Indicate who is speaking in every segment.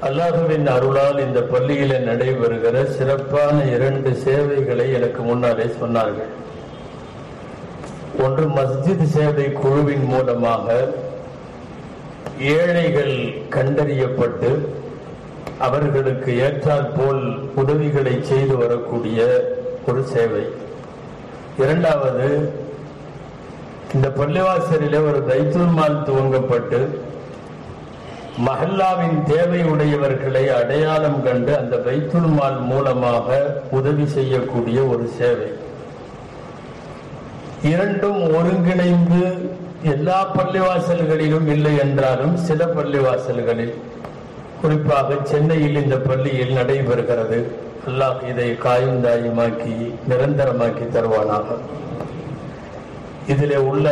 Speaker 1: அல்லாஹுவின் அருளால் இந்த பள்ளியில நடைபெறுகிற சிறப்பான 2 சேவைகளை எனக்கு முன்னாலே சொன்னார்கள். ஒன்று, மஸ்ஜித் சேவை குழுவின் மூலமாக ஏழைகள் கண்டறியப்பட்டு அவர்களுக்கு ஏற்றால் போல் உதவிகளை செய்து வரக்கூடிய ஒரு சேவை. இரண்டாவது, இந்த பள்ளிவாசலிலே ஒரு பைத்துல் மால் துவங்கப்பட்டு மஹல்லாவின் தேவையுடையவர்களை அடையாளம் கண்டு அந்த பைத்துல் மால் மூலமாக உதவி செய்யக்கூடிய ஒரு சேவை. இரண்டும் ஒருங்கிணைந்து எல்லா பள்ளிவாசல்களிலும் இல்லை என்றாலும் சில பள்ளிவாசல்களில், குறிப்பாக சென்னையில் இந்த பள்ளியில் நடைபெறுகிறது. அல்லாஹ் இதை காயுந்தாயமாக்கி நிரந்தரமாக்கி தருவானாக. இதிலே உள்ள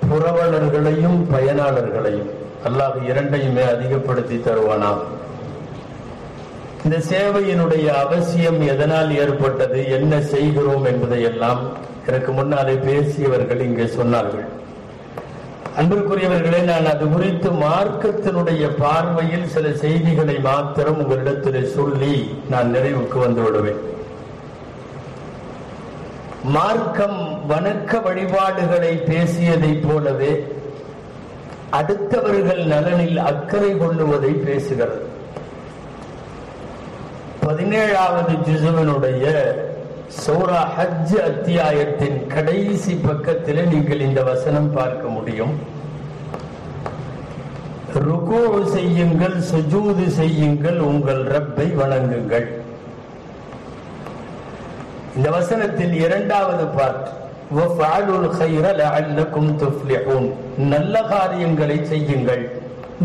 Speaker 1: புரவலர்களையும் பயனாளர்களையும் அல்லாஹ் இரண்டையுமே அதிகப்படுத்தி தருவானாக. இந்த சேவையினுடைய அவசியம் எதனால் ஏற்பட்டது, என்ன செய்கிறோம் என்பதை எல்லாம் எனக்கு முன்னாலே பேசியவர்கள் இங்கே சொன்னார்கள். அன்பிற்குரியவர்களே, நான் அது குறித்து மார்க்கத்தினுடைய பார்வையில் சில செய்திகளை மாத்திரம் உங்களிடத்தில் சொல்லி நான் நிறைவுக்கு வந்து விடுவேன். மார்க்கம் வணக்க வழிபாடுகளை பேசியதை போலவே அடுத்தவர்கள் நலனில் அக்கறை கொள்ளுவதை பேசுகிறது. 17வது ஜுசுவினுடைய சூரா ஹஜ் அத்தியாயத்தின் கடைசி பக்கத்தில் நீங்கள் இந்த வசனம் பார்க்க முடியும். ருகூ செய்யுங்கள், சுஜூது செய்யுங்கள், உங்கள் ரப்பை வணங்குங்கள். இந்த வசனத்தின் 2வது பார்ட், வஃஅலுல் கைர லஅல்லகும் துஃப்லிஹூன், நல்ல காரியங்களை செய்யுங்கள்,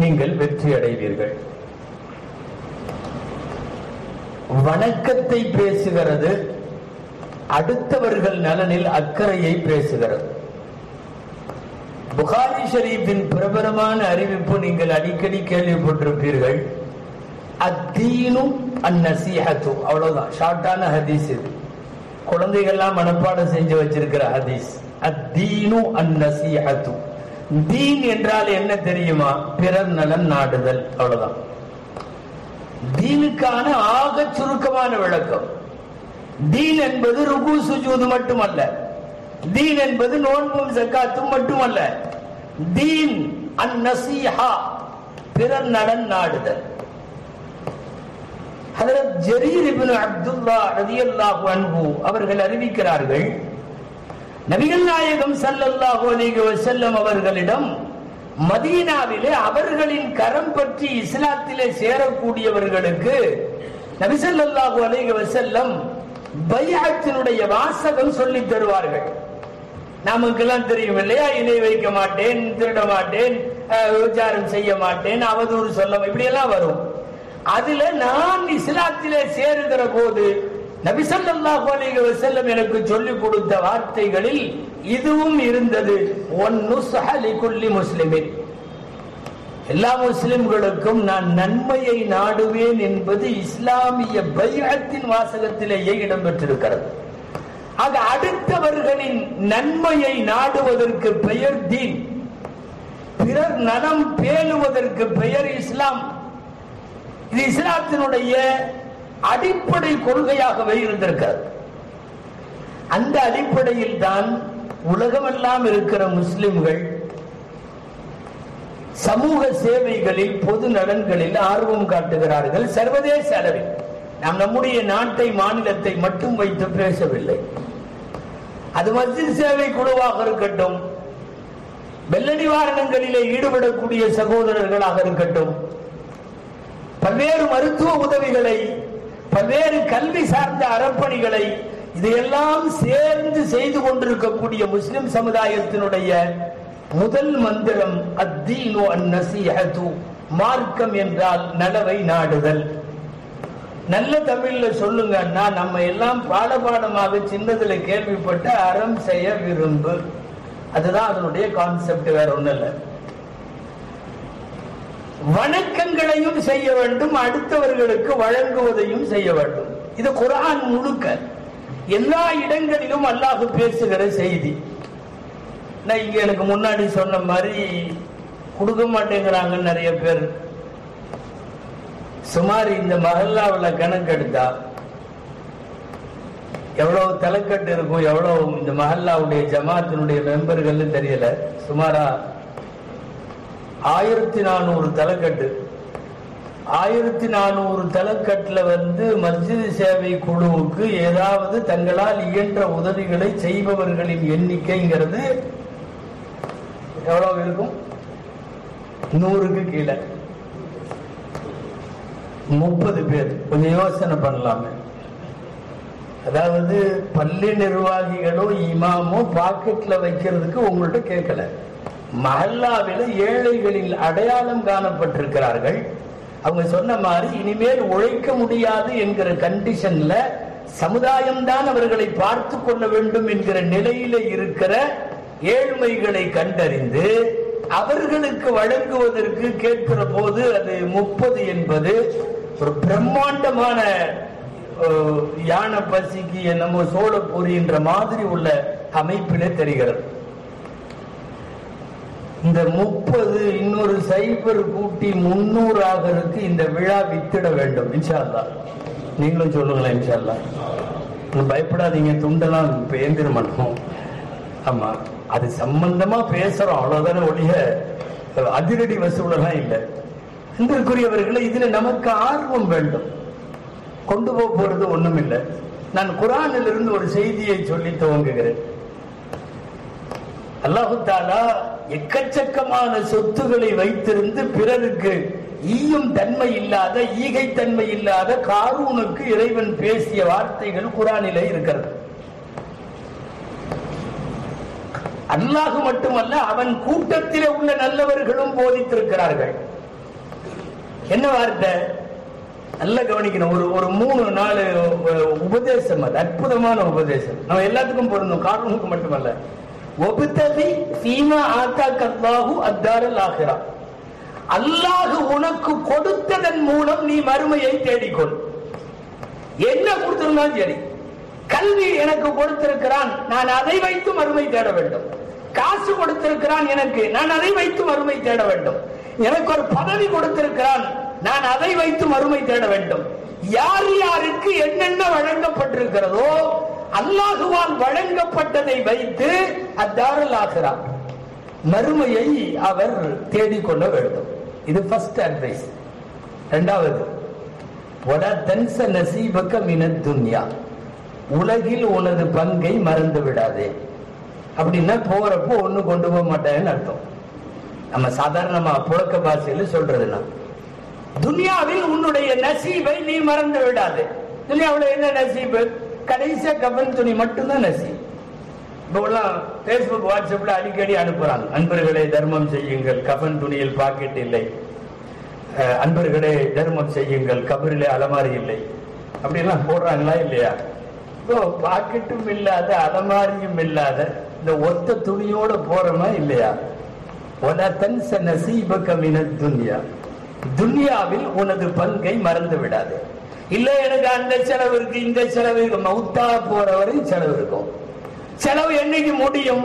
Speaker 1: நீங்கள் வெற்றி அடைவீர்கள். வணக்கத்தை பேசுகிறது, அடுத்தவர்கள் நலனில் அக்கறையை பேசுகிறது. புகாரி ஷரீஃபின் பிரபலமான அறிவிப்பு நீங்கள் அடிக்கடி கேள்விப்பட்டிருப்பீர்கள். அத்தீனு அந்நஸீஹத்து, அவ்வளவுதான், ஷார்ட்டான ஹதீஸ் இது. குழந்தைகள்லாம் மனப்பாடம் செஞ்சு வச்சிருக்கிற ஹதீஸ். அத்தீனு அந்நஸீஹத்து, தீன் என்றால் என்ன தெரியுமா? பிறர் நலன் நாடுதல், அவ்வளவுதான். தீனுக்கான ஆக சுருக்கமான விளக்கம். தீன் என்பது ருக்கு சுஜூது மட்டுமல்ல, தீன் என்பது நோன்பும் ஜக்காத்தும் மட்டுமல்ல. தீன் அந்நஸீஹா, பிறர் நலன் நாடுதல். ஹஜ்ரத் ஜரீர் இப்னு அப்துல்லாஹ் ரலியல்லாஹு அன்ஹு அவர்கள் அறிவிக்கிறார்கள், நபிகள் நாயகம் ஸல்லல்லாஹு அலைஹி வஸல்லம் அவர்களிடம் மதீனாவிலே அவர்களின் கரம் பற்றி இஸ்லாத்திலே சேரக்கூடியவர்களுக்கு நபி ஸல்லல்லாஹு அலைஹி வஸல்லம் பைஅத்தினுடைய வாசகம் சொல்லி தருவார்கள். நமக்கெல்லாம் தெரியும் இல்லையா, இணை வைக்க மாட்டேன், திருட மாட்டேன், விபச்சாரம் செய்ய மாட்டேன், அவதூறு சொல்ல, இப்படி எல்லாம் வரும். அதுல நான் இஸ்லாத்திலே சேருகிற போது நபி ஸல்லல்லாஹு அலைஹி வஸல்லம் எனக்கு சொல்லிக் கொடுத்த வார்த்தைகளில் இதுவும் இருந்தது. வன்னுஸ்ஹ லிகுல்லி முஸ்லிமின், எல்லா முஸ்லிம்களுக்கும் நான் நன்மையை நாடுவேன் என்பது இஸ்லாமிய பைஅத்தின் வாசகத்திலேயே இடம்பெற்றிருக்கிறது. ஆக அடுத்தவர்களின் நன்மையை நாடுவதற்கு பெயர் தீன், பிறர் நலம் பேணுவதற்கு பெயர் இஸ்லாம். இது இஸ்லாத்தினுடைய அடிப்படை கொள்கையாகவே இருந்திருக்கிறது. அந்த அடிப்படையில் தான் உலகமெல்லாம் இருக்கிற முஸ்லிம்கள் சமூக சேவைகளில், பொது நலன்களில் ஆர்வம் காட்டுகிறார்கள். சர்வதேச அளவில் நாம் நம்முடைய நாட்டை, மாநிலத்தை மட்டும் வைத்து பேசவில்லை. அது மஸ்ஜித் சேவை குழுவாக இருக்கட்டும், வெள்ள நிவாரணங்களிலே ஈடுபடக்கூடிய சகோதரர்களாக இருக்கட்டும், பல்வேறு மருத்துவ உதவிகளை, பல்வேறு கல்வி சார்ந்த அறப்பணிகளை, இதையெல்லாம் சேர்ந்து செய்து கொண்டிருக்கக்கூடிய முஸ்லிம் சமுதாயத்தினுடைய முதல் மந்திரம் அத்தீனு அந்நஸீஹத்து, மார்க்கம் என்றால் நலவை நாடுதல். நல்ல தமிழ்ல சொல்லுங்கன்னா, நம்ம எல்லாம் பாடமாக சின்னதுல கேள்விப்பட்ட அறம் செய்ய விரும்பு, அதுதான் அதனுடைய கான்செப்ட், வேற ஒண்ணும் இல்லை. வணக்கங்களையும் செய்ய வேண்டும், அடுத்தவர்களுக்கு வழங்குவதையும் செய்ய வேண்டும். இது குர்ஆன் முழுக்க எல்லா இடங்களிலும் அல்லாஹ் பேசுகிற செய்தி. நான் இங்க எனக்கு முன்னாடி சொன்ன மாதிரி கொடுக்க மாட்டேங்கிறாங்க நிறைய பேர். சுமார் இந்த மஹல்லாவில் கணக்கெடுத்தா எவ்வளவு தலைக்கட்டு இருக்கும், எவ்வளவு இந்த மஹல்லாவுடைய ஜமாத்தினுடைய மெம்பர்கள் தெரியல. சுமாரா 1400 தலைக்கட்டு. 1400 தலைக்கட்டுல மஸ்ஜித் சேவை குழுவுக்கு ஏதாவது தங்களால் இயன்ற உதவிகளை செய்பவர்களின் எண்ணிக்கைங்கிறது எவ்வளவு இருக்கும்? 100க்கு கீழே 30 பேர். கொஞ்சம் யோசனை பண்ணலாமே. அதாவது பள்ளி நிர்வாகிகளோ இமாமோ பாக்கெட்ல வைக்கிறதுக்கு உங்கள்ட்ட கேட்கல. மஹல்லாவில் ஏழைகளில் அடையாளம் காணப்பட்டிருக்கிறார்கள். அவங்க சொன்ன மாதிரி இனிமேல் உழைக்க முடியாது என்கிற கண்டிஷன்ல சமுதாயம் தான் அவர்களை பார்த்து கொள்ள வேண்டும் என்கிற நிலையில இருக்கிற ஏழ்மைகளை கண்டறிந்து அவர்களுக்கு வழங்குவதற்கு கேட்கிற போது அது 30 என்பது ஒரு பிரம்மாண்டமான யானை பசிக்கு என்னமோ சோழப்பூரி என்ற மாதிரி உள்ள அமைப்பிலே தெரிகிறது. இந்த 30 இன்னொரு சைபர் கூட்டி 300 ஆகிறதுக்கு இந்த விழா வித்திட வேண்டும். இன்ஷா அல்லாஹ். நீங்களும் சொல்லுங்களேன் இன்ஷா அல்லாஹ். பயப்படாதீங்க, துண்டெல்லாம் பேந்திர மாட்டோம். ஆமா, அது சம்பந்தமா பேசுறோம் அவ்வளவுதானே ஒழிய அதிரடி வசூலெல்லாம் இல்லை. இன்றைக்குரியவர்களை இதுல நமக்கு ஆர்வம் வேண்டும். கொண்டு போறது ஒண்ணும் இல்லை. நான் குர்ஆனில் இருந்து ஒரு செய்தியை சொல்லி துவங்குகிறேன். அல்லாஹு தஆலா எக்கச்சக்கமான சொத்துக்களை வைத்திருந்து பிறருக்கு ஈயும் தன்மை இல்லாத, ஈகை தன்மை இல்லாத காரூனுக்கு இறைவன் பேசிய வார்த்தைகள் குர்ஆனிலே இருக்கிறது. அல்லாஹ் மட்டுமல்ல, அவன் கூட்டத்திலே உள்ள நல்லவர்களும் போதித்திருக்கிறார்கள். என்ன வார்த்தை? நல்ல கவனிக்கணும். ஒரு 3-4 உபதேசம். அது அற்புதமான உபதேசம். நம்ம எல்லாத்துக்கும் பொருந்தும், காரணமுக்கு மட்டுமல்ல. ஒபுதபி ஃபீமா ஆதாக்கல்லாஹு அத்தாரல் ஆகிரா. அல்லாஹ் உனக்கு கொடுத்ததன் மூலம் நீ மறுமையை தேடிக்கொள். என்ன கொடுத்திருந்தாலும் சரி, கல்வி எனக்கு கொடுத்திருக்கிறான், நான் அதை வைத்து மறுமை தேட வேண்டும். காசு கொடுத்திருக்கிறான் எனக்கு, நான் அதை வைத்து மறுமை தேட வேண்டும். எனக்கு ஒரு பதவி கொடுத்திருக்கிறான், நான் அதை வைத்து மறுமை தேட வேண்டும். யார் யாருக்கு என்னென்ன வழங்கப்பட்டிருக்கிறதோ அல்லாஹுவால் வழங்கப்பட்டதை வைத்து அத்தாரல் ஆகிரா, மறுமையை அவர் தேடிக்கொள்ள வேண்டும். இது ஃபர்ஸ்ட் அட்வைஸ். இரண்டாவது, வலா தன்ஸ நஸீபக மினத் துன்யா, உலகில் உனது பங்கை மறந்து விடாதே. அப்படின்னா போறப்போ ஒண்ணு கொண்டு போக மாட்டேன்னு அர்த்தம். நம்ம சாதாரணமா புழக்க பாஷையில சொல்றதுன்னா, துனியாவில் உன்னுடைய நசீபை நீ மறந்து விடாதே. துனியாவில் என்ன நசீபு? கடைசியா கபன் துணி மட்டும்தான் நசீப். இப்பெல்லாம் பேஸ்புக் வாட்ஸ்அப்ல அடிக்கடி அனுப்புறாங்க, அன்பர்களே தர்மம் செய்யுங்கள், கபன் துணியில் பாக்கெட் இல்லை, அன்பர்களே தர்மம் செய்யுங்கள், கபரிலே அலமாரி இல்லை, அப்படிலாம் போடுறாங்களா இல்லையா? இப்போ பாக்கெட்டும் இல்லாத, அலமாரியும் இல்லாத இந்த ஒத்த துணியோட போறோமா இல்லையா? வலா தன்ஸ நஸீபக மினத் துன்யா, துன்யாவில் உனது பங்கை மறந்து விடாது. இல்ல எனக்கு அந்த செலவு இருக்கு, இந்த செலவு இருக்கு, மௌத்தா போறவரை செலவு இருக்கும். செலவு என்னைக்கு முடியும்?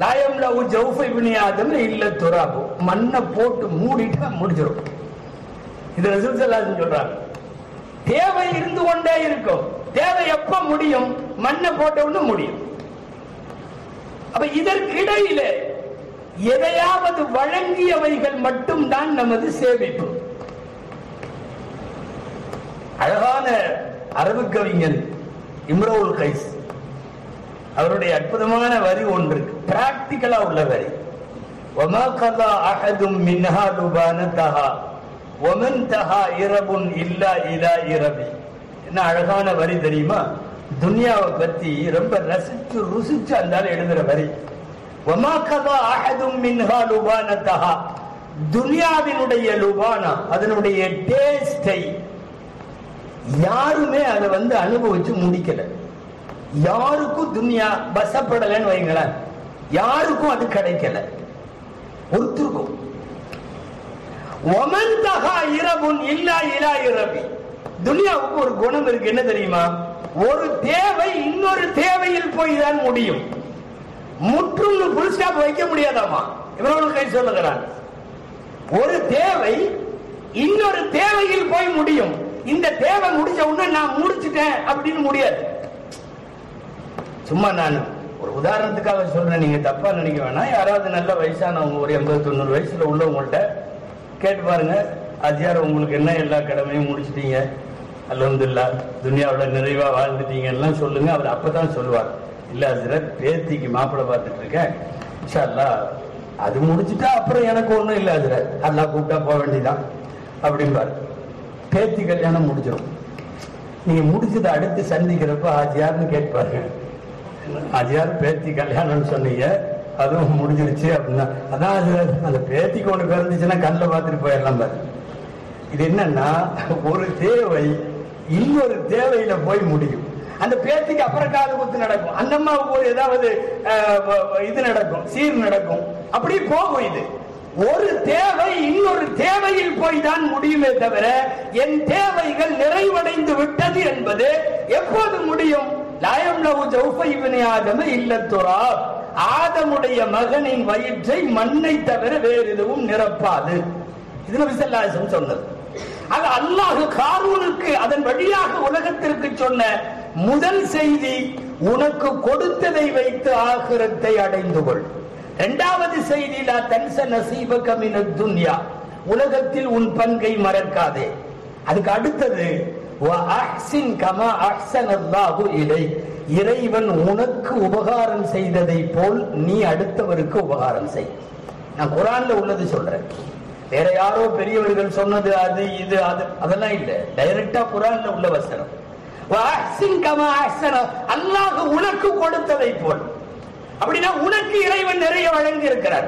Speaker 1: லாயம்ல ஜௌஃபை பினியாதம் இல்ல துராபு, மண்ணை போட்டு மூடிட்டா முடிஞ்சிடும். இது ரசூல் ஸல்லல்லாஹு அலைஹி வஸல்லம் சொல்றாங்க. தேவை இருந்து கொண்டே இருக்கும். தேவை எப்ப முடியும்? மண்ணை போட்டவுடனே முடியும். அப்ப இதற்கிடையில எதையாவது வழங்கியவைகள் மட்டும்தான் நமது சேமிப்பு. அழகான அரபு கவிஞன் இம்ருல் கைஸ் அவருடைய அற்புதமான வரி ஒன்று, பிராக்டிகலா உள்ள வரி. வமா கதா அஹதும் மின்ஹா லுபானதஹா வமன் தஹா இரபுன் இல்லா இலா இரபி. என்ன அழகான வரி தெரியுமா? துன்யாவை பத்தி ரொம்ப ரசிச்சு ருசிச்சு அந்த எழுதுற வரி. வமா கதா அஹதும் மின்ஹா லுபானதஹா, துன்யாவினுடைய லுபானா, அதனுடைய டேஸ்டை யாருமே அதை அனுபவிச்சு முடிக்கல. யாருக்கும் துன்யா வசப்படலன்னு வைங்களேன், யாருக்கும் அது கிடைக்கல ஒருத்தருக்கும். ஒமன் தஹா இரபுன் இல்லா இலா இரபி. துன்யாவுக்கு ஒரு குணம் இருக்கு, என்ன தெரியுமா? ஒரு தேவை இன்னொரு தேவையில் போய் தான் முடியும். முற்றும் புல் ஸ்டாப் வைக்க முடியாதாமா. இவர்கள் கை சொல்லுகிறான், ஒரு தேவை
Speaker 2: இன்னொரு தேவையில் போய் முடியும். இந்த தேவை முடிஞ்ச உடனே நான் முடிச்சுட்டேன் அப்படின்னு முடியாது. சும்மா நான் ஒரு உதாரணத்துக்காக சொல்றேன், நீங்க தப்பா நினைக்க வேணாம். யாராவது நல்ல வயசானவங்க ஒரு 80-90 வயசுல உள்ளவங்கள்ட்ட கேட்டு பாருங்க, அஜியார் உங்களுக்கு என்ன எல்லா கடமையும் முடிச்சிட்டீங்க, அல்ஹம்துலில்லாஹ் துனியாவில் நிறைவா வாழ்ந்துட்டீங்கலாம் சொல்லுங்க. அவர் அப்பதான் சொல்லுவார், இல்ல ஹஜ்ரத் பேத்திக்கு மாப்பிள்ளை பார்த்துட்டு இருக்கேன், இன்ஷா அல்லாஹ் அது முடிச்சுட்டா அப்புறம் எனக்கு ஒண்ணும் இல்ல ஹஜ்ரத், அல்லாஹ் கூப்பிட்டா போக வேண்டியதான் அப்படின்பாரு. பேத்தி கல்யாணம் முடிஞ்சிடும். நீங்க முடிச்சதை அடுத்து சந்திக்கிறப்ப ஆஜியார்னு கேட்பாருங்க, ஆஜியார் பேத்தி கல்யாணம்னு சொன்னீங்க அதுவும் முடிஞ்சிருச்சு அப்படின்னா, அதான் அந்த பேத்திக்கு ஒண்ணு பிறந்துச்சுன்னா கண்ணில் பார்த்துட்டு போயிடலாம் பாரு. இது என்னன்னா, ஒரு தேவை இன்னொரு தேவையில போய் முடியும். அந்த பேத்திக்கு அப்புறம் காது குத்து நடக்கும், அந்த அம்மாவுக்கு ஒரு ஏதாவது இது நடக்கும், சீர் நடக்கும், அப்படி போகும். இது ஒரு தேவை இன்னொரு தேவையில் போய் தான் முடியுமே தவிர என் தேவைகள் நிறைவடைந்து விட்டது என்பது எப்போது முடியும்? லாயம்லஹு ஜௌஃப இப்னி ஆதம இல்ல துராப், ஆதமுடைய மகனின் வயிற்றை மண்ணை தவிர வேறு எதுவும் நிரப்பாது. இது நபி ஸல்லல்லாஹு அலைஹி வஸல்லம் சொன்னது. அது அல்லாஹ் காரூனுக்கு அதன் வழியாக உலகத்திற்கு சொன்ன முதல் செய்தி, உனக்கு கொடுத்ததை வைத்து ஆகிரத்தை அடைந்து கொள். இரண்டாவது செய்தி, லா தன்ஸ நஸீபக மினத் துன்யா, உலகத்தில் உன் பங்கை மறக்காதே. அதுக்கு அடுத்தது, வ அஹ்சின் கமா அஹ்ஸனல்லாஹு இலைக், இறைவன் உனக்கு உபகாரம் செய்ததை போல் நீ அடுத்தவருக்கு உபகாரம் செய். நான் குர்ஆன்ல உள்ளது சொல்றேன், வேற யாரோ பெரியவர்கள் சொன்னது அது இது அது அதெல்லாம் இல்ல, டைரக்டா குர்ஆன்ல உள்ள வசனம். வ அஹ்சின் கமா அஹ்ஸன, அல்லாஹ் உனக்கு கொடுத்ததை போல். அப்படின்னா உனக்கு இறைவன் நிறைய வழங்கி இருக்கிறார்,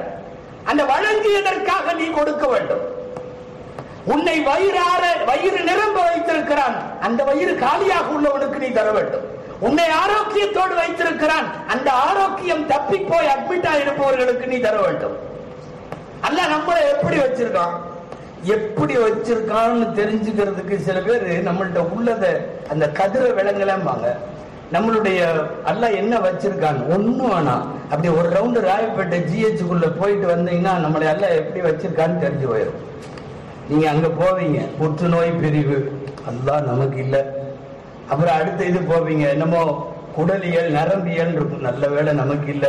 Speaker 2: அந்த வழங்கியதற்காக நீ கொடுக்க வேண்டும். உன்னை வயிறு நிரம்ப வைத்திருக்கிறான், அந்த வயிறு காலியாக உள்ளவனுக்கு நீ தர வேண்டும். உன்னை ஆரோக்கியத்தோடு வைத்திருக்கிறான், அந்த ஆரோக்கியம் தப்பி போய் அட்மிட் ஆயிருப்பவர்களுக்கு நீ தர வேண்டும். அல்லாஹ் நம்மளை எப்படி வச்சிருக்கான், எப்படி வச்சிருக்கான்னு தெரிஞ்சுக்கிறதுக்கு சில பேர் நம்மள்ட்ட உள்ளத அந்த கதிர விலங்கலாம்பாங்க. நம்மளுடைய அல்லாஹ் என்ன வச்சிருக்கான் ஒண்ணும் வேணாம், அப்படி ஒரு ரவுண்டு ராயப்பேட்டை ஜிஹெச்சுக்குள்ள போயிட்டு வந்தீங்கன்னா நம்மளை அல்லாஹ் எப்படி வச்சிருக்கான்னு தெரிஞ்சு போயிடும். நீங்க அங்க போவீங்க, புற்றுநோய் பிரிவு, அல்லாஹ் நமக்கு இல்ல. அப்புறம் அடுத்த இது போவீங்க, என்னமோ குடலியல் நரம்பியல் இருக்கும், நல்ல வேளை நமக்கு இல்ல.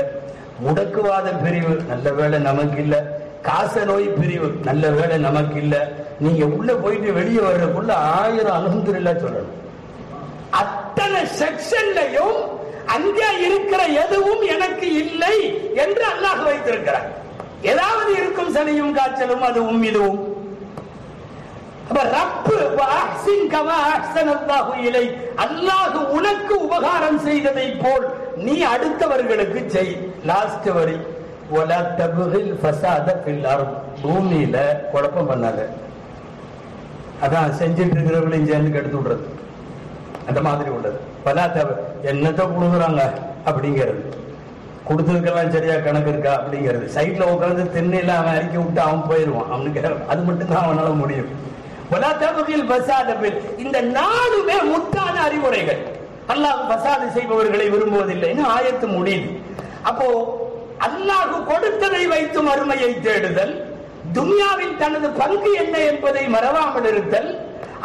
Speaker 2: முடக்குவாத பிரிவு, நல்ல வேளை நமக்கு இல்ல. காச நோய் பிரிவு, நல்ல வேளை நமக்கு இல்ல. நீங்க உள்ள போயிட்டு வெளியே வர்றதுக்குள்ள 1000 அல்ஹம்துலில்லாஹ் சொல்லணும். அத்தனை செக்ஷன்லையும் அங்கே இருக்கிற எதுவும் எனக்கு இல்லை என்று அல்லாஹ் வைத்திருக்கிறார். ஏதாவது இருக்கும், சளியும் காய்ச்சலும் அதுவும் இதுவும். அல்லாஹ் உனக்கு உபகாரம் செய்ததை போல் நீ அடுத்தவர்களுக்கு செய். லாஸ்ட் வரி, பூமியில குழப்பம் பண்ணாத. அதான் செஞ்சிட்டு இருக்கிறவங்களையும் சேர்ந்து கெடுத்து விடுறது, அந்த மாதிரி உள்ளது. என்னத்த கொடுக்குறாங்க அப்படிங்கிறது, கொடுத்ததுக்கெல்லாம் சரியா கணக்கு இருக்கா அப்படிங்கிறது. சைட்ல உட்காந்து தென்னையில அவன் அறிக்கை விட்டு அவன் போயிடுவான், அவனுக்கு அது மட்டும்தான் அவனால முடியும். இந்த நாலுமே முத்தான அறிவுரைகள். அல்லாஹ் பசாது செய்பவர்களை விரும்புவதில்லைன்னு ஆயத்து முடியுது. அப்போ அல்லாஹ் கொடுத்ததை வைத்து மறுமையை தேடுதல், துன்யாவில் தனது பங்கு என்ன என்பதை மறவாமல் இருத்தல்,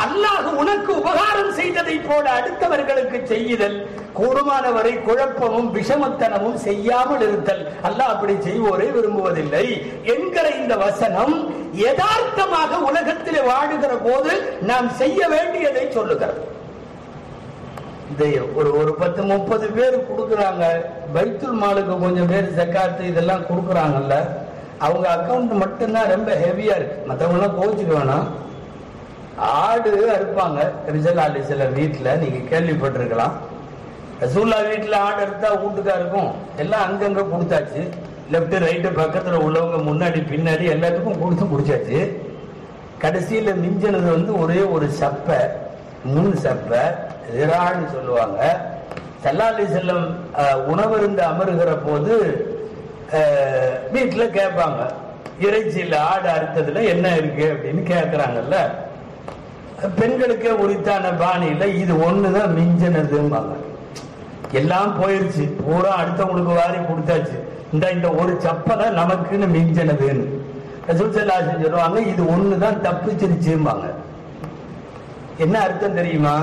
Speaker 2: அல்லாஹ் உனக்கு உபகாரம் செய்ததை போல அடுத்தவர்களுக்கு செய்யுதல், கூடுமானவரை குழப்பமும் விஷமத்தனமும் செய்யாமல் இருத்தல். அல்லாஹ் அப்படி செய்வோரை விரும்புவதில்லை என்கிற இந்த வசனம் யதார்த்தமாக உலகத்திலே வாழுகிற போது நாம் செய்ய வேண்டியதை சொல்லுகிறது. ஒரு 10-30 பேர் கொடுக்குறாங்க, பைத்துல் மாலுக்கு கொஞ்சம் பேர் ஜக்காத்து இதெல்லாம் கொடுக்குறாங்கல்ல, அவங்க அக்கௌண்ட் மட்டும்தான் ரொம்ப ஹெவியா இருக்கு. மற்றவங்க எல்லாம் கோச்சுக்க வேணாம். ஆடு அறுப்பாங்க ரிசல் ஆலி சில வீட்டுல, நீங்க கேள்விப்பட்டிருக்கலாம். ரசூல்லா வீட்டுல ஆடு அறுத்தா வீட்டுக்காருக்கும் எல்லாம் அங்கங்க கொடுத்தாச்சு. லெப்ட் ரைட்டு பக்கத்துல உள்ளவங்க முன்னாடி பின்னாடி எல்லாத்துக்கும் கொடுத்து குடிச்சாச்சு. கடைசியில மிஞ்சினது ஒரே ஒரு சப்பை, 3 சப்பை இறான்னு சொல்லுவாங்க. ஸல்லல்லாஹு அலைஹி வஸல்லம் உணவருந்து அமருகிற போது வீட்டுல கேட்பாங்க, இறைச்சியில ஆடு அறுத்ததுல என்ன இருக்கு அப்படின்னு கேட்கிறாங்கல்ல. பெண்களுக்கே உரித்தான பாணியில இது ஒண்ணுதான் மிஞ்சினதும்பாங்க. எல்லாம் போயிருச்சு, பூரா அடுத்தவங்களுக்கு வாரி கொடுத்தாச்சு, இந்த ஒரு சப்பை தான் நமக்குன்னு மிஞ்சினதுன்னு. ரசூல் ஸல்லல்லாஹு அலைஹி வஸல்லம் சொல்லுவாங்க, இது ஒண்ணுதான் தப்பிச்சிருச்சும்பாங்க. என்ன அர்த்தம் தெரியுமா?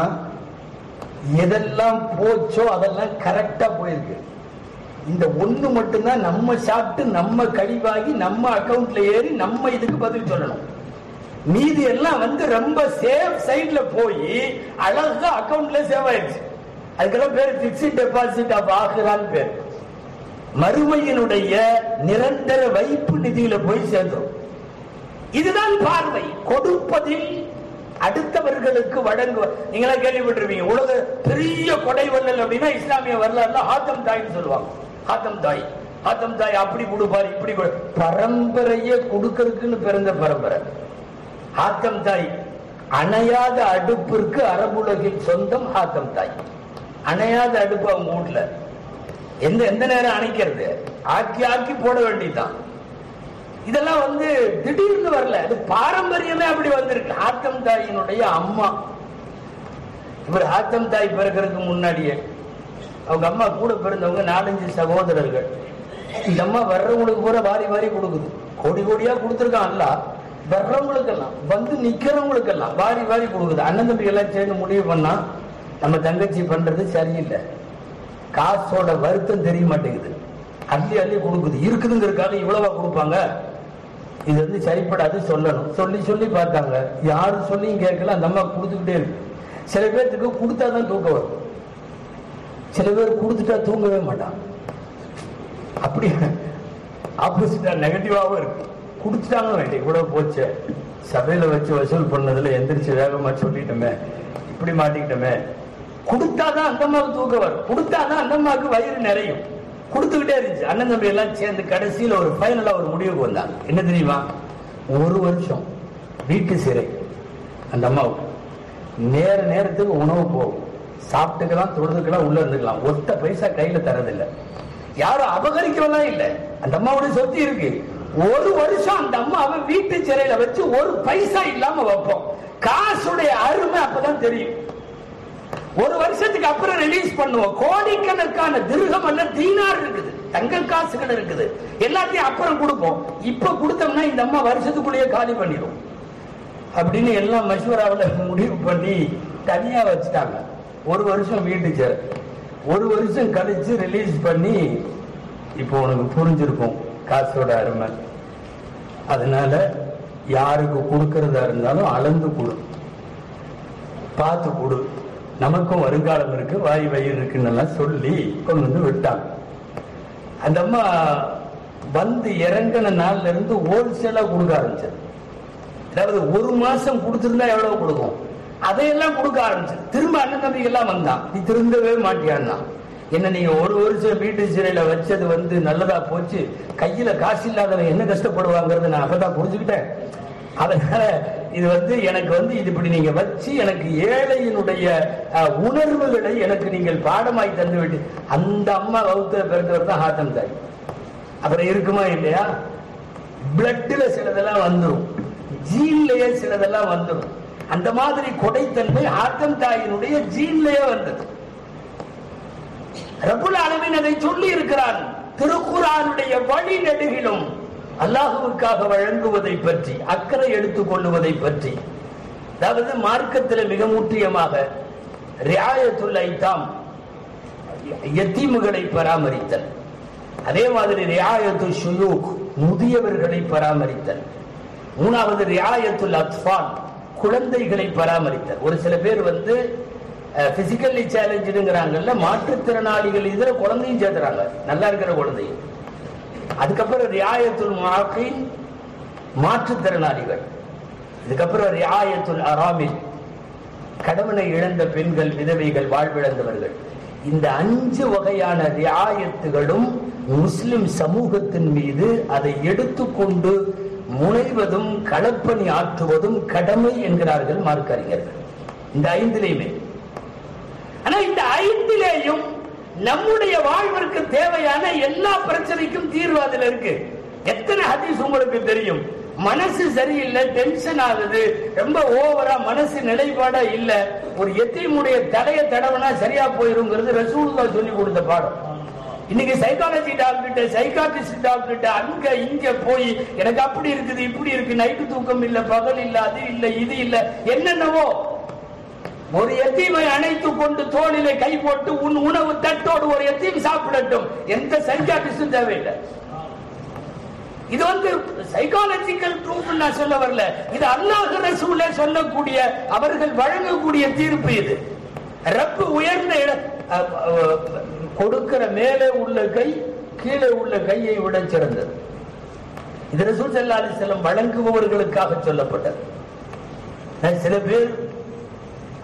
Speaker 2: எதெல்லாம் போச்சோ அதெல்லாம் கரெக்டா போயிருக்கு. இந்த ஒண்ணு மட்டும்தான் நம்ம சாப்பிட்டு நம்ம கழிவாகி நம்ம அக்கவுண்ட்ல ஏறி நம்ம இதுக்கு பதில் சொல்லணும். மீதி எல்லாம் ரொம்ப சேஃப் சைட்ல போய் அழகா அக்கவுண்ட்ல சேவ் ஆயிடுச்சு. அதுக்கெல்லாம் பேர் பிக்ஸ்ட் டெபாசிட் ஆஃப் ஆகிரான் பேர். மறுமையினுடைய நிரந்தர வைப்பு நிதியில போய் சேர்ந்தோம். இதுதான் பார்வை. கொடுப்பதில் அடுத்தவர்களுக்கு வழங்குவ. நீங்களா கேள்விப்பட்டிருப்பீங்க, உலக பெரிய கொடை வள்ளல் அப்படின்னா இஸ்லாமிய வரலாறுல ஹாத்தம் தாய்ன்னு சொல்லுவாங்க. ஹாத்தம் தாய் அப்படி கொடுப்பாரு, இப்படி பரம்பரையே கொடுக்கறதுக்குன்னு பிறந்த பரம்பரை. ஹாத்தம் தாய் அணையாத அடுப்பிற்கு அரபுலகில் சொந்தம். ஹாத்தம் தாய் அணையாத அடுப்பு அவங்க வீட்டுல எந்த நேரம் அணைக்கிறது, ஆக்கி போட வேண்டியதுதான். இதெல்லாம் திடீர்னு வரல, அது பாரம்பரியமே அப்படி வந்திருக்கு. ஹாத்தம் தாயினுடைய அம்மா, இவர் ஹாத்தம் தாய் பிறக்கிறதுக்கு முன்னாடியே அவங்க அம்மா கூட பிறந்தவங்க 4-5 சகோதரர்கள். இந்த அம்மா வர்றவங்களுக்கு பூரா வாரி வாரி கொடுக்குது. கோடி கோடியா கொடுத்துருக்கான்ல, வர்றவங்களுக்கெல்லாம் நிக்கிறவங்களுக்கெல்லாம் வாரி வாரி கொடுக்குது. அண்ணன் தம்பி எல்லாம் சேர்ந்து முடிவு பண்ணா நம்ம தங்கச்சி பண்றது சரியில்லை, காசோட வருத்தம் தெரிய மாட்டேங்குது, அள்ளி அள்ளி கொடுக்குது. இருக்குதுங்கிறதுக்காக இவ்வளவா கொடுப்பாங்க, இது சரிப்படாது சொல்லணும். சொல்லி பார்த்தாங்க, யாரும் சொல்லியும் கேட்கல. அந்த அம்மா கொடுத்துக்கிட்டே இருக்கு. சில பேர்த்துக்கு கொடுத்தாதான் தூக்கம் வரும், சில பேர் கொடுத்துட்டா தூங்கவே மாட்டான். அப்படி ஆப்போசிட்டா நெகட்டிவாவும் இருக்கு. கொடுத்துட்டாங்க வேண்டிய இவ்வளவு போச்சு, சபையில வச்சு வசூல் பண்ணதுல எந்திரிச்சு வேகமா சொல்லிட்டோமே, இப்படி மாட்டிக்கிட்டோமே. கொடுத்தாதான் அந்த அம்மாவுக்கு தூக்கம் வரும், கொடுத்தாதான் அந்த அம்மாவுக்கு வயிறு நிறையும். கொடுத்துக்கிட்டே இருந்துச்சு. அண்ணன் தம்பி எல்லாம் சேர்ந்து கடைசியில் ஒரு ஃபைனலா ஒரு முடிவுக்கு வந்தாங்க. என்ன தெரியுமா? 1 வருஷம் வீட்டு சிறை. அந்த அம்மாவுக்கு நேரத்துக்கு உணவு போகும், சாப்பிட்டுக்கலாம், தொழுதுக்கலாம், உள்ள இருந்துக்கலாம். ஒத்த பைசா கையில தரதில்லை, யாரும் அபகரிக்கலாம் இல்லை. அந்த அம்மாவுடைய சொத்து இருக்கு. 1 வருஷம் அந்த அம்மாவை வீட்டு சிறையில வச்சு 1 பைசா இல்லாம வைப்போம். காசுடைய அருமை அப்பதான் தெரியும். 1 வருஷத்துக்கு அப்புறம் ரிலீஸ் பண்ணுவோம். கோடிக்கணக்கான திர்ஹம் அல்ல தீனார் இருக்குது, தங்க காசுகள் இருக்குது, எல்லாத்தையும் அப்புறம் கொடுப்போம். இப்ப கொடுத்தோம்னா இந்த அம்மா வருஷத்துக்குள்ளேயே காலி பண்ணிடும் அப்படின்னு எல்லாம் மஷ்வராவில் முடிவு பண்ணி தனியா வச்சுட்டாங்க. 1 வருஷம் வீட்டு சிறை. 1 வருஷம் கழிச்சு ரிலீஸ் பண்ணி, இப்போ உனக்கு புரிஞ்சிருக்கும் காசோட அருமை. அதனால யாருக்கு கொடுக்கறதா இருந்தாலும் அளந்து கொடு, பார்த்து கொடு, நமக்கும் வருங்காலம் இருக்கு, வாய் வயிறு இருக்குன்னு சொல்லி கொண்டு விட்டாங்க. அந்த அம்மா இறங்கின நாள்ல இருந்து ஹோல்சேலா கொடுக்க ஆரம்பிச்சது. அதாவது 1 மாசம் கொடுத்திருந்தா எவ்வளவு கொடுக்கும், அதையெல்லாம் கொடுக்க ஆரம்பிச்சு. திரும்ப அண்ணன் தம்பி எல்லாம் வந்தான், நீ திருந்தவே மாட்டியான்னா. என்ன நீங்க 1 வருஷம் வீட்டு சிறையில வச்சது நல்லதா போச்சு, கையில காசு இல்லாதவங்க என்ன கஷ்டப்படுவாங்கிறது நான் அப்பதான் புரிஞ்சுக்கிட்டேன். அதனால இது எனக்கு இது இப்படி நீங்க வச்சு எனக்கு ஏழையினுடைய உணர்வுகளை எனக்கு நீங்கள் பாடமாய் தந்து விட்டு. அந்த அம்மா வகுத்துல பிறந்தவர் தான் ஹாத்தம் தாய். அப்புறம் இருக்குமா இல்லையா? பிளட்ல சிலதெல்லாம் வந்துடும், ஜீன்லயே சிலதெல்லாம் வந்துடும். அந்த மாதிரி கொடைத்தன்மை ஹாத்தம் தாயினுடைய ஜீன்லயே வந்தது. ரப்புல் ஆலமீன் அதை சொல்லி இருக்கிறான். திருக்குர்ஆனுடைய வழி நெடுகிலும் அல்லாஹுவுக்காக வழங்குவதை பற்றி, அக்கறை எடுத்துக் கொள்ளுவதை பற்றி, அதாவது மார்க்கத்தில் மிக முக்கியமாக ரியாயத்துல் ஐதாம், யத்தீம்களை பராமரித்தல், அதே மாதிரி ரியாயத்து ஷுயூக், முதியவர்களை பராமரித்தல், 3வது ரியாயத்துல் அத்ஃபால், குழந்தைகளை பராமரித்தல். ஒரு சில பேர் பிசிக்கலி சேலஞ்சுங்கிறாங்கல்ல, மாற்றுத்திறனாளிகள் இதுல குழந்தையும் சேர்த்துறாங்க, நல்லா இருக்கிற குழந்தையும். அதுக்கப்புறம் ரியாயத்துல் முஆக்கின், மாற்றுத்திறனாளிகள். இதுக்கப்புறம் ரியாயத்துல் அராமில், கடமனை இழந்த பெண்கள், விதவைகள், வாழ்விழந்தவர்கள். இந்த 5 வகையான ரியாயத்துகளும் முஸ்லிம் சமூகத்தின் மீது அதை எடுத்துக்கொண்டு முனைவதும் களப்பணி ஆற்றுவதும் கடமை என்கிறார்கள் மார்க்க அறிஞர்கள். இந்த 5லையுமே. ஆனா இந்த 5லேயும் நம்முடைய வாழ்விற்கு தேவையான எல்லா பிரச்சனைக்கும் தீர்வு அதுல இருக்கு. எத்தனை ஹதீஸ் உங்களுக்கு தெரியும்? மனசு சரியில்லை, டென்ஷன் ஆகுது, ரொம்ப ஓவரா மனசு நிலைப்பாடா இல்ல, ஒரு எத்தீமுடைய தலைய தடவனா சரியா போயிருங்கிறது ரசூலுல்லாஹ் சொல்லி கொடுத்த பாடம். இன்னைக்கு சைக்காலஜி டாக்டர்கிட்ட, சைக்காட்ரிஸ்ட் டாக்டர்கிட்ட அங்க இங்க போய் எனக்கு அப்படி இருக்குது, இப்படி இருக்கு, நைட்டு தூக்கம் இல்ல, பகல் இல்ல, அது இல்ல, இது இல்ல, என்னென்னவோ. ஒரு எத்தீமை அணைத்து கொண்டு தோளிலே கை போட்டு உன் உணவு தட்டோடு ஒரு எத்தீம் சாப்பிடட்டும், எந்த சைக்காட்ரிஸ்டும் தேவையில்லை. இது சைக்காலஜிக்கல் ப்ரூஃப் நான் சொல்ல வரல, இது அல்லாஹ் ரசூலே சொல்லக்கூடிய, அவர்கள் வழங்கக்கூடிய தீர்ப்பு. இது ரப்பு உயர்ந்த கொடுக்கிற மேலே உள்ள கை கீழே உள்ள கையை விட சிறந்தது. இது ரசூல் ஸல்லல்லாஹு அலைஹி வஸல்லம் வழங்குபவர்களுக்காக சொல்லப்பட்டது. சில பேர்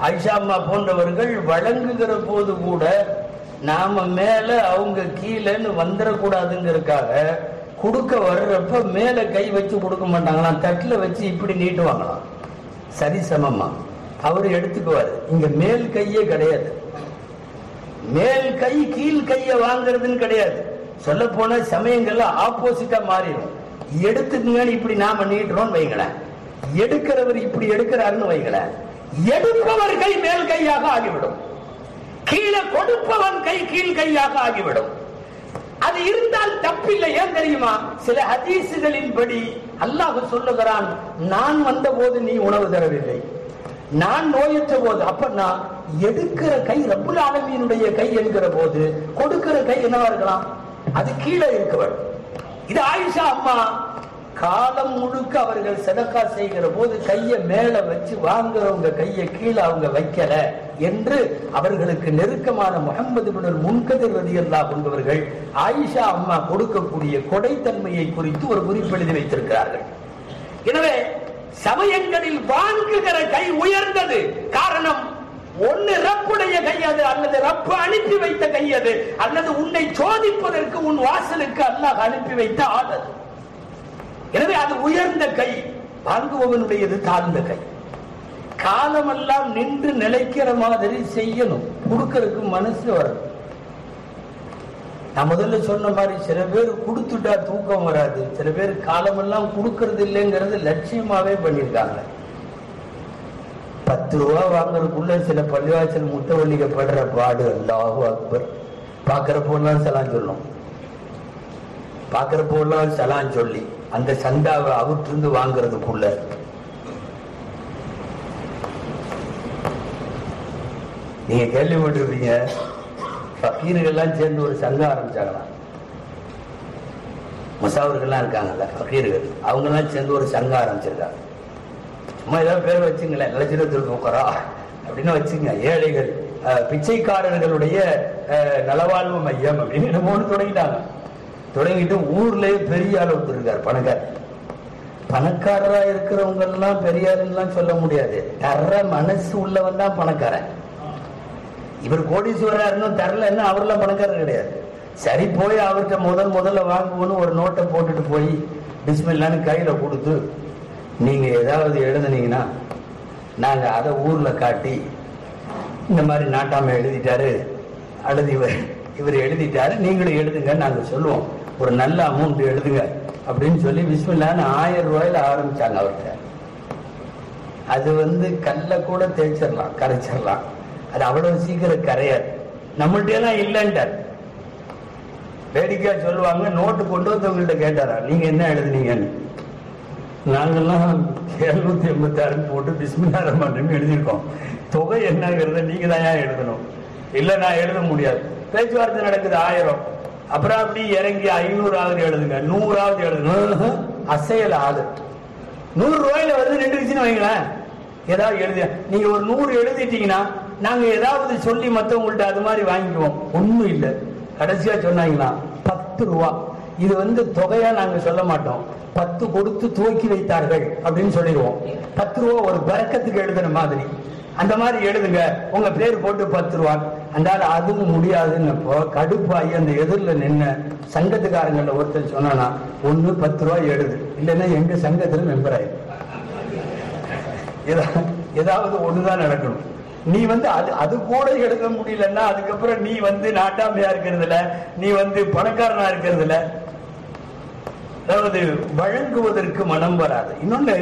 Speaker 2: ஆயிஷா அம்மா போன்றவர்கள் வழங்குகிற போது கூட நாம மேல அவங்க கீழேன்னு வந்துடக்கூடாதுங்கிறதுக்காக கொடுக்க வர்றப்ப மேல கை வச்சு கொடுக்க மாட்டாங்களாம், தட்டுல வச்சு இப்படி நீட்டுவாங்களாம் சரிசமமா. அவரு எடுத்துக்குவாரு. இங்க மேல் கையே கிடையாது, மேல் கை கீழ் கைய வாங்குறதுன்னு கிடையாது. சொல்ல போன சமயங்கள்ல ஆப்போசிட்டா மாறிடும். எடுத்துக்கங்கன்னு இப்படி நாம நீட்டுறோம் வைங்களேன், எடுக்கிறவர் இப்படி எடுக்கிறாருன்னு வைங்களேன், எடுப்பவர் கை மேல் கையாக ஆகிவிடும், கீழே கொடுப்பவன் கை கீழ் கையாக ஆகிவிடும். அது இருந்தால் தப்பில்லை. ஏன் தெரியுமா? சில ஹதீசுகளின் படி அல்லாஹ் சொல்லுகிறான், நான் வந்த போது நீ உணவு தரவில்லை, நான் நோயற்ற போது. அப்ப நான் எடுக்கிற கை ரப்புல் ஆலமீனுடைய கை என்கிற போது கொடுக்கிற கை என்னவா இருக்கலாம்? அது கீழே இருக்கவர். இது ஆயிஷா அம்மா காலம் முழுக்க அவர்கள் சதக்கா செய்கிற போது கையை மேல வச்சு வாங்குறவங்க கையை கீழே அவங்க வைக்கல என்று அவர்களுக்கு நெருக்கமான முஹம்மது இப்னுல் முன்கதிர் ரலியல்லாஹு அன்ஹு ஆயிஷா அம்மா கொடுக்கக்கூடிய கொடைத்தன்மையை குறித்து ஒரு குறிப்பெழுதி வைத்திருக்கிறார்கள். எனவே சமயங்களில் வாங்குகிற கை உயர்ந்தது. காரணம், ஒன்னு ரப்புடைய கை அது, அல்லது ரப்பு அனுப்பி வைத்த கை அது, அல்லது உன்னை சோதிப்பதற்கு உன் வாசலுக்கு அல்லாஹ் அனுப்பி வைத்த ஆள் அது. எனவே அது உயர்ந்த கை. வாங்குபவனுடையது தாழ்ந்த கை. காலமெல்லாம் நின்று நிலைக்கிற மாதிரி செய்யணும், கொடுக்கறதுக்கு மனசு வரணும். நான் முதல்ல சொன்ன மாதிரி சில பேர் கொடுத்துட்டா தூக்கம் வராது, சில பேர் காலமெல்லாம் கொடுக்கறது இல்லைங்கிறது லட்சியமாவே பண்ணிருக்காங்க. 10 ரூபா வாங்குறதுக்குள்ள சில பள்ளிவாசல் முத்தவள்ளிக படுற பாடு அல்லாஹு அக்பர். பாக்குறப்போலாம் சலான் சொல்லும், பாக்குறப்போலாம் சலான் சொல்லி அந்த சந்தாவை அவுற்றிருந்து வாங்குறதுக்குள்ள நீங்க கேள்விப்பட்டிருப்பீங்க, ஃபகீர்கள்லாம் சேர்ந்து ஒரு சங்கம் ஆரம்பிச்சாங்களாம். மசாவர்கள்லாம் இருக்காங்கல்ல ஃபகீர்கள், அவங்க எல்லாம் சேர்ந்து ஒரு சங்கம் ஆரம்பிச்சிருக்காங்க. சும்மா ஏதாவது பேர் வச்சுங்களேன், லட்சணத்திற்கு உட்காரா அப்படின்னு வச்சுங்க. ஏழைகள் பிச்சைக்காரர்களுடைய நலவாழ்வு மையம் அப்படின்னு என்னமோன்னு தொடங்கிட்டாங்க. தொடங்கிட்டு ஊர்லயே பெரிய ஆள் ஒருத்தருக்கார், பணக்காரர். பணக்காரரா இருக்கிறவங்க எல்லாம் பெரியாருலாம் சொல்ல முடியாது, தர்ற மனசு உள்ளவன் தான் பணக்காரன். இவர் கோடீஸ்வரர்னு தரலன்னு அவர்லாம் பணக்காரர் கிடையாது. சரி, போய் அவர்கிட்ட முதல்ல வாங்குவோன்னு ஒரு நோட்டை போட்டுட்டு போய் பிஸ்மில்லான்னு கையில கொடுத்து, நீங்க ஏதாவது எழுதுனீங்கன்னா நாங்க அதை ஊர்ல காட்டி இந்த மாதிரி நாட்டாம எழுதிட்டாரு அல்லது இவர் எழுதிட்டாரு, நீங்களும் எழுதுங்க, நாங்க சொல்லுவோம், ஒரு நல்ல அமௌண்ட் எழுதுங்க அப்படின்னு சொல்லி பிஸ்மில்லான்னு 1000 ரூபாயில ஆரம்பிச்சாங்க அவர்கிட்ட. அது கல்ல கூட தேய்ச்சிடலாம், கரைச்சிடலாம், அது அவ்வளவு சீக்கிரம் கரையாது. நம்மள்ட்ட எல்லாம் இல்லைன்ட்டார். வேடிக்கையா சொல்லுவாங்க, நோட்டு கொண்டு வந்தவங்கள்ட்ட கேட்டாரா நீங்க என்ன எழுதுனீங்கன்னு. நாங்கெல்லாம் 786 போட்டு பிஸ்மில்லா ரஹ்மான் ரஹீம் எழுதியிருக்கோம், தொகை என்னங்கிறத நீங்க தான் எழுதணும். இல்ல நான் எழுத முடியாது. பேச்சுவார்த்தை நடக்குது 1000, அப்புறம் அப்படி இறங்கி 500 எழுதுங்க, 100 எழுதுங்க, அசையல ஆளு. 100 ரூபாயில வருது நின்றுச்சுன்னு வைங்களேன், ஏதாவது எழுதி நீங்க ஒரு 100 எழுதிட்டீங்கன்னா நாங்க ஏதாவது சொல்லி மற்றவங்கள்ட்ட அது மாதிரி வாங்கிக்குவோம். ஒண்ணும் இல்லை, கடைசியா சொன்னாங்களா 10 ரூபா. இது தொகையா நாங்க சொல்ல மாட்டோம், 10 கொடுத்து துவக்கி வைத்தார்கள் அப்படின்னு சொல்லிடுவோம். 10 ரூபா ஒரு பரக்கத்துக்கு எழுதுன மாதிரி, அந்த மாதிரி எழுதுங்க, உங்க பேர் போட்டு 10 ரூபா. அந்தால அதுவும் முடியாதுன்னு கடுப்பாகி அந்த எதிரில நின்ன சங்கத்துக்காரங்கள ஒருத்தர் சொன்னா, ஒண்ணு 10 ரூபாய் எழுது, இல்லைன்னா எங்க சங்கத்துல மெம்பர் ஆயிரு, ஏதாவது ஒண்ணுதான் நடக்கணும். நீ அது கூட எழுத முடியலன்னா அதுக்கப்புறம் நீ நாட்டாமையா இருக்கிறதுல, நீ பணக்காரனா இருக்கிறதுல, அதாவது வழங்குவதற்கு மனம் வராது. இன்னொன்னு,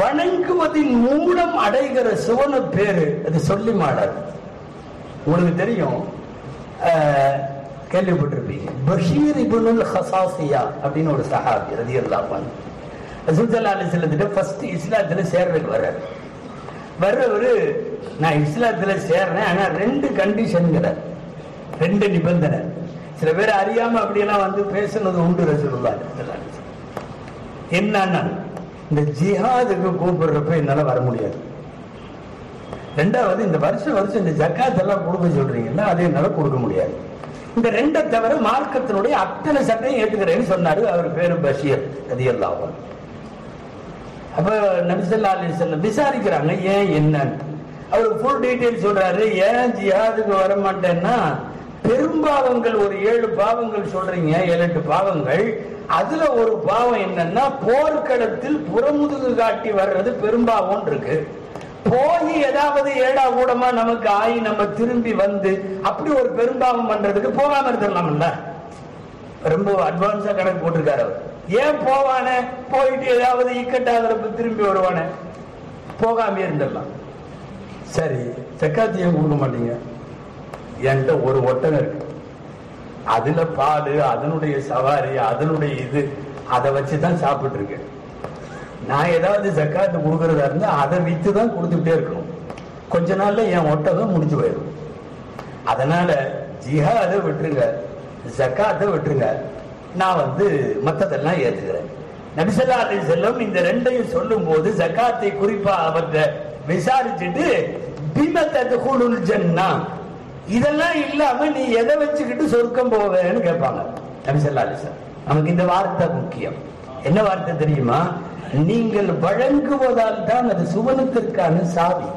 Speaker 2: வணங்குவதின் மூலம் அடைகிற சுவன பேரு அது சொல்லி மாடாது. உங்களுக்கு தெரியும், கேள்விப்பட்டிருப்பீங்க. பஷீர் இப்னுல் ஹசாசியா அப்படின்னு ஒரு சஹாபி ரலியல்லாஹு அன்ஹு ரசூல் ஸல்லல்லாஹு அலைஹி வஸல்லம் ஃபர்ஸ்ட் இஸ்லாத்துல சேர்றதுக்கு வர்றவரு, நான் இஸ்லாத்துல சேர்றேன், ஆனா 2 கண்டிஷன்ங்கிறார், 2 நிபந்தனை. சில பேர் அறியாம அப்படியெல்லாம் வந்து பேசுனது உண்டு ரசூலுல்லாஹி ஸல்லல்லாஹு அலைஹி வஸல்லம். என்னன்னா, இந்த ஜிஹாதுக்கு கூப்பிடுறப்ப என்னால வர முடியாது. 2வது, இந்த வருஷம் இந்த ஜக்காத் எல்லாம் கொடுக்க சொல்றீங்கன்னா அது என்னால கொடுக்க முடியாது. இந்த 2 தவிர மார்க்கத்தினுடைய அத்தனை சட்டையும் ஏற்றுக்கிறேன்னு சொன்னாரு. அவர் பேரு பஷீர் ரலியல்லாஹு அன்ஹு. அப்ப நபி ஸல்லல்லாஹு அலைஹி வஸல்லம் விசாரிக்கிறாங்க ஏன் என்னன்னு. அவருக்கு ஃபுல் டீடைல் சொல்றாரு. ஏன் ஜிஹாதுக்கு வர மாட்டேன்னா, பெரும்பாவங்கள் ஒரு 7 பாவங்கள் சொல்றீங்க, 7-8 பாவங்கள். அதுல ஒரு பாவம் என்னன்னா, போர்க்களத்தில் புறமுதுகு காட்டி வர்றது பெரும்பாவம் இருக்கு. போய் ஏதாவது ஏடா கூடமா நமக்கு ஆகி நம்ம திரும்பி வந்து அப்படி ஒரு பெரும்பாவம் பண்றதுக்கு போகாம இருந்துடலாம்ல. ரொம்ப அட்வான்ஸா கணக்கு போட்டிருக்காரு அவர். ஏன் போவானே, போயிட்டு ஏதாவது இக்கட்டாகிறப்ப திரும்பி வருவானே, போகாம இருந்துடலாம். சரி, ஜக்காத் ஏன் கொடுக்க மாட்டீங்க? என்கிட்ட ஒரு ஒட்டகம் இருக்கு, அதுல பால், அதனுடைய சவாரி, அதனுடைய இது, அதை வச்சுதான் சாப்பிட்டு இருக்கேன். நான் ஏதாவது ஜக்காத்து கொடுக்கறதா இருந்தா அதை வித்து தான் கொடுத்துட்டே இருக்கணும். கொஞ்ச நாள்ல என் ஒட்டகம் முடிஞ்சு போயிடும். அதனால ஜிஹாதை விட்டுருங்க, ஜக்காத்தை விட்டுருங்க, நான் வந்து மத்ததெல்லாம் ஏத்துக்கிறேன். நபி ஸல்லல்லாஹு அலைஹி வஸல்லம் இந்த 2ஐயும் சொல்லும் போது ஜக்காத்தை குறிப்பா அவர்கிட்ட விசாரிச்சுட்டு, பிம தத்குலுல் ஜன்னா, இதெல்லாம் இல்லாம நீ எதை வச்சுக்கிட்டு சொர்க்கம் போவேன்னு கேட்பாங்க நபி ஸல்லல்லாஹு அலைஹி வஸல்லம். நமக்கு இந்த வார்த்தை முக்கியம். என்ன வார்த்தை தெரியுமா? நீங்கள் வழங்குவதால் தான் அது சுவனத்திற்கான சாவி.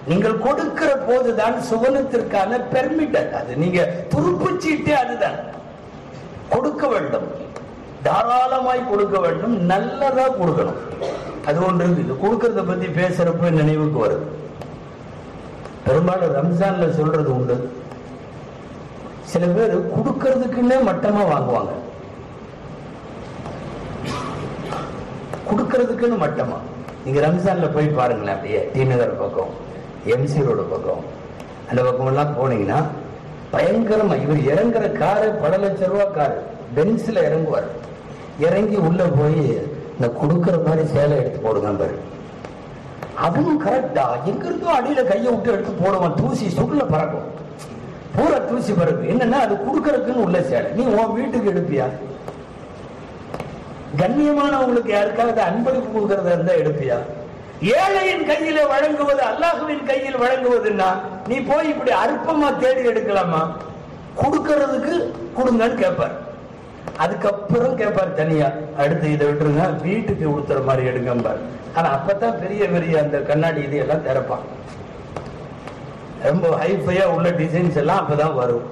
Speaker 2: நீங்கள் கொடுக்கிற போதுதான் சுவனத்திற்கான பெர்மிட்டட். அது நீங்க துருப்புச்சீட்டே அதுதான். கொடுக்க வேண்டும், தாராளமாய் கொடுக்க வேண்டும், நல்லதா கொடுக்கணும். அது ஒன்று இருக்கு. கொடுக்கறத பத்தி பேசுறப்ப நினைவுக்கு வருது. பெரும்பாலும் ரம்ஜான்ல சொல்றது உண்டு. சில பேர் கொடுக்கறதுக்குன்னே மட்டமா வாங்குவாங்க. கொடுக்கறதுக்குன்னு மட்டமா. நீங்க ரம்ஜான்ல போய் பாருங்களேன், அப்படியே டி நகர் பக்கம், எம்சி ரோடு பக்கம், அந்த பக்கம் எல்லாம் போனீங்கன்னா பயங்கரமா இவர் இறங்குற காரு பல லட்சம் ரூபாய் காரு, பென்ஸ்ல இறங்குவார். இறங்கி உள்ள போய் இந்த கொடுக்கற மாதிரி சேலை எடுத்து போடுங்க பாரு. அவனும் கரெக்டா எங்க இருந்தோ அடியில கையை விட்டு எடுத்து போடுவான். தூசி சுருள பறக்கும், பூரா தூசி பறக்கும். என்னன்னா அது கொடுக்கறதுக்குன்னு உள்ள சேலை. நீ உன் வீட்டுக்கு எடுப்பியா? கண்ணியமானவங்களுக்கு யாருக்காவது அன்பளிப்பு கொடுக்கறதா இருந்தா எடுப்பியா? ஏழையின் கையில வழங்குவது, அல்லாஹ்வின் கையில் வழங்குவதுன்னா நீ போய் இப்படி அற்பமா தேடி எடுக்கலாமா? கொடுக்கறதுக்கு கொடுங்கன்னு கேட்பார். அதுக்கப்புறம் கேட்பார் தனியா, அடுத்து இதை விட்டுருங்க, வீட்டுக்கு உடுத்துற மாதிரி எடுங்கம்பார். ஆனா அப்பதான் பெரிய பெரிய அந்த கண்ணாடி இதையெல்லாம் திறப்பான். ரொம்ப ஹைஃபையா உள்ள டிசைன்ஸ் எல்லாம் அப்பதான் வரும்.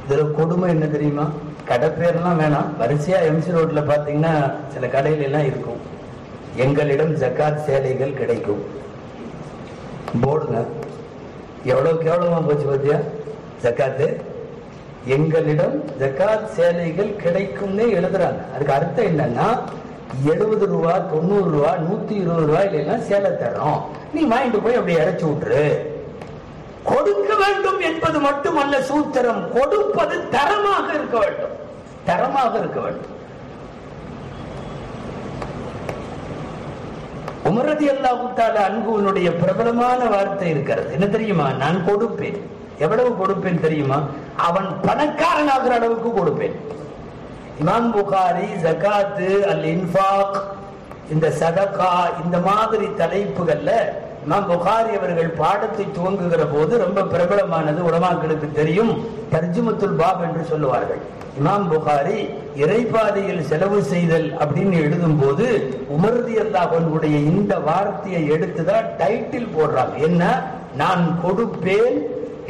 Speaker 2: இதுல கொடுமை என்ன தெரியுமா? கடை பேர்லாம் வேணாம், வரிசையா எம்சி ரோட்ல பாத்தீங்கன்னா சில கடையில எல்லாம் இருக்கும், எங்களிடம் ஜக்காத் சேலைகள் கிடைக்கும் போடுங்க. எவ்வளவுக்கு எவ்வளவு போச்சு பாத்தியா ஜக்காத்து? எங்களிடம் ஜக்காத் சேலைகள் கிடைக்கும்னே எழுதுறாங்க. அதுக்கு அர்த்தம் என்னன்னா 70 ரூபா, 90 ரூபா, 120 ரூபாயில சேலை தரோம், நீ வாங்கிட்டு போய் அப்படி இறச்சி விட்டுரு. கொடுக்க வேண்டும் என்பது மட்டுமல்ல சூத்திரம், கொடுப்பது தரமாக இருக்க வேண்டும், தரமாக இருக்க வேண்டும். உமர் ரலியல்லாஹு தஆலா அன்ஹுவினுடைய பிரபலமான வார்த்தை இருக்கிறது. என்ன தெரியுமா? நான் கொடுப்பேன். எவ்வளவு கொடுப்பேன் தெரியுமா? அவன் பணக்காரனாகிற அளவுக்கு கொடுப்பேன். இமாம் புகாரி ஜகாத்து, அல் இன்ஃபாக், இந்த சதகா, இந்த மாதிரி தலைப்புகள்ல இமாம் புகாரி அவர்கள் பாடத்தை துவங்குகிற போது ரொம்ப பிரபலமானது, உலமாக்களுக்கு தெரியும், தர்ஜுமத்துல் பாப் என்று சொல்லுவார்கள். இமாம் புகாரி இறைபாதையில் செலவு செய்தல் அப்படின்னு எழுதும் போது உமர் ரலியல்லாஹு அன்ஹுடைய இந்த வார்த்தையை எடுத்துதான் டைட்டில் போடுறாங்க. என்ன? நான் கொடுப்பேன்.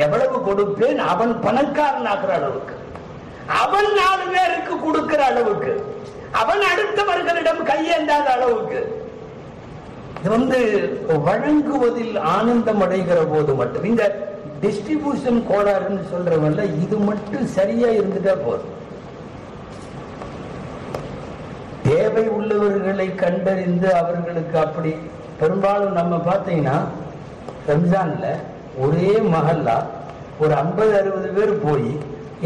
Speaker 2: எவ்வளவு கொடுப்பேன்? அவன் பணக்காரன் ஆகிற அளவுக்கு, அவன் 4 பேருக்கு கொடுக்கிற அளவுக்கு, அவன் அடுத்தவர்களிடம் கையேந்தாத அளவுக்கு. இது வழங்குவதில் ஆனந்தம் அடைகிற போது மட்டும். இந்த டிஸ்ட்ரிபியூஷன் கோளாறுன்னு சொல்றவல்ல, இது மட்டும் சரியா இருந்துட்டா போதும். தேவை உள்ளவர்களை கண்டறிந்து அவர்களுக்கு அப்படி. பெரும்பாலும் நம்ம பார்த்தீங்கன்னா ரம்ஜான்ல ஒரே மஹல்லா ஒரு 50-60 பேர் போய்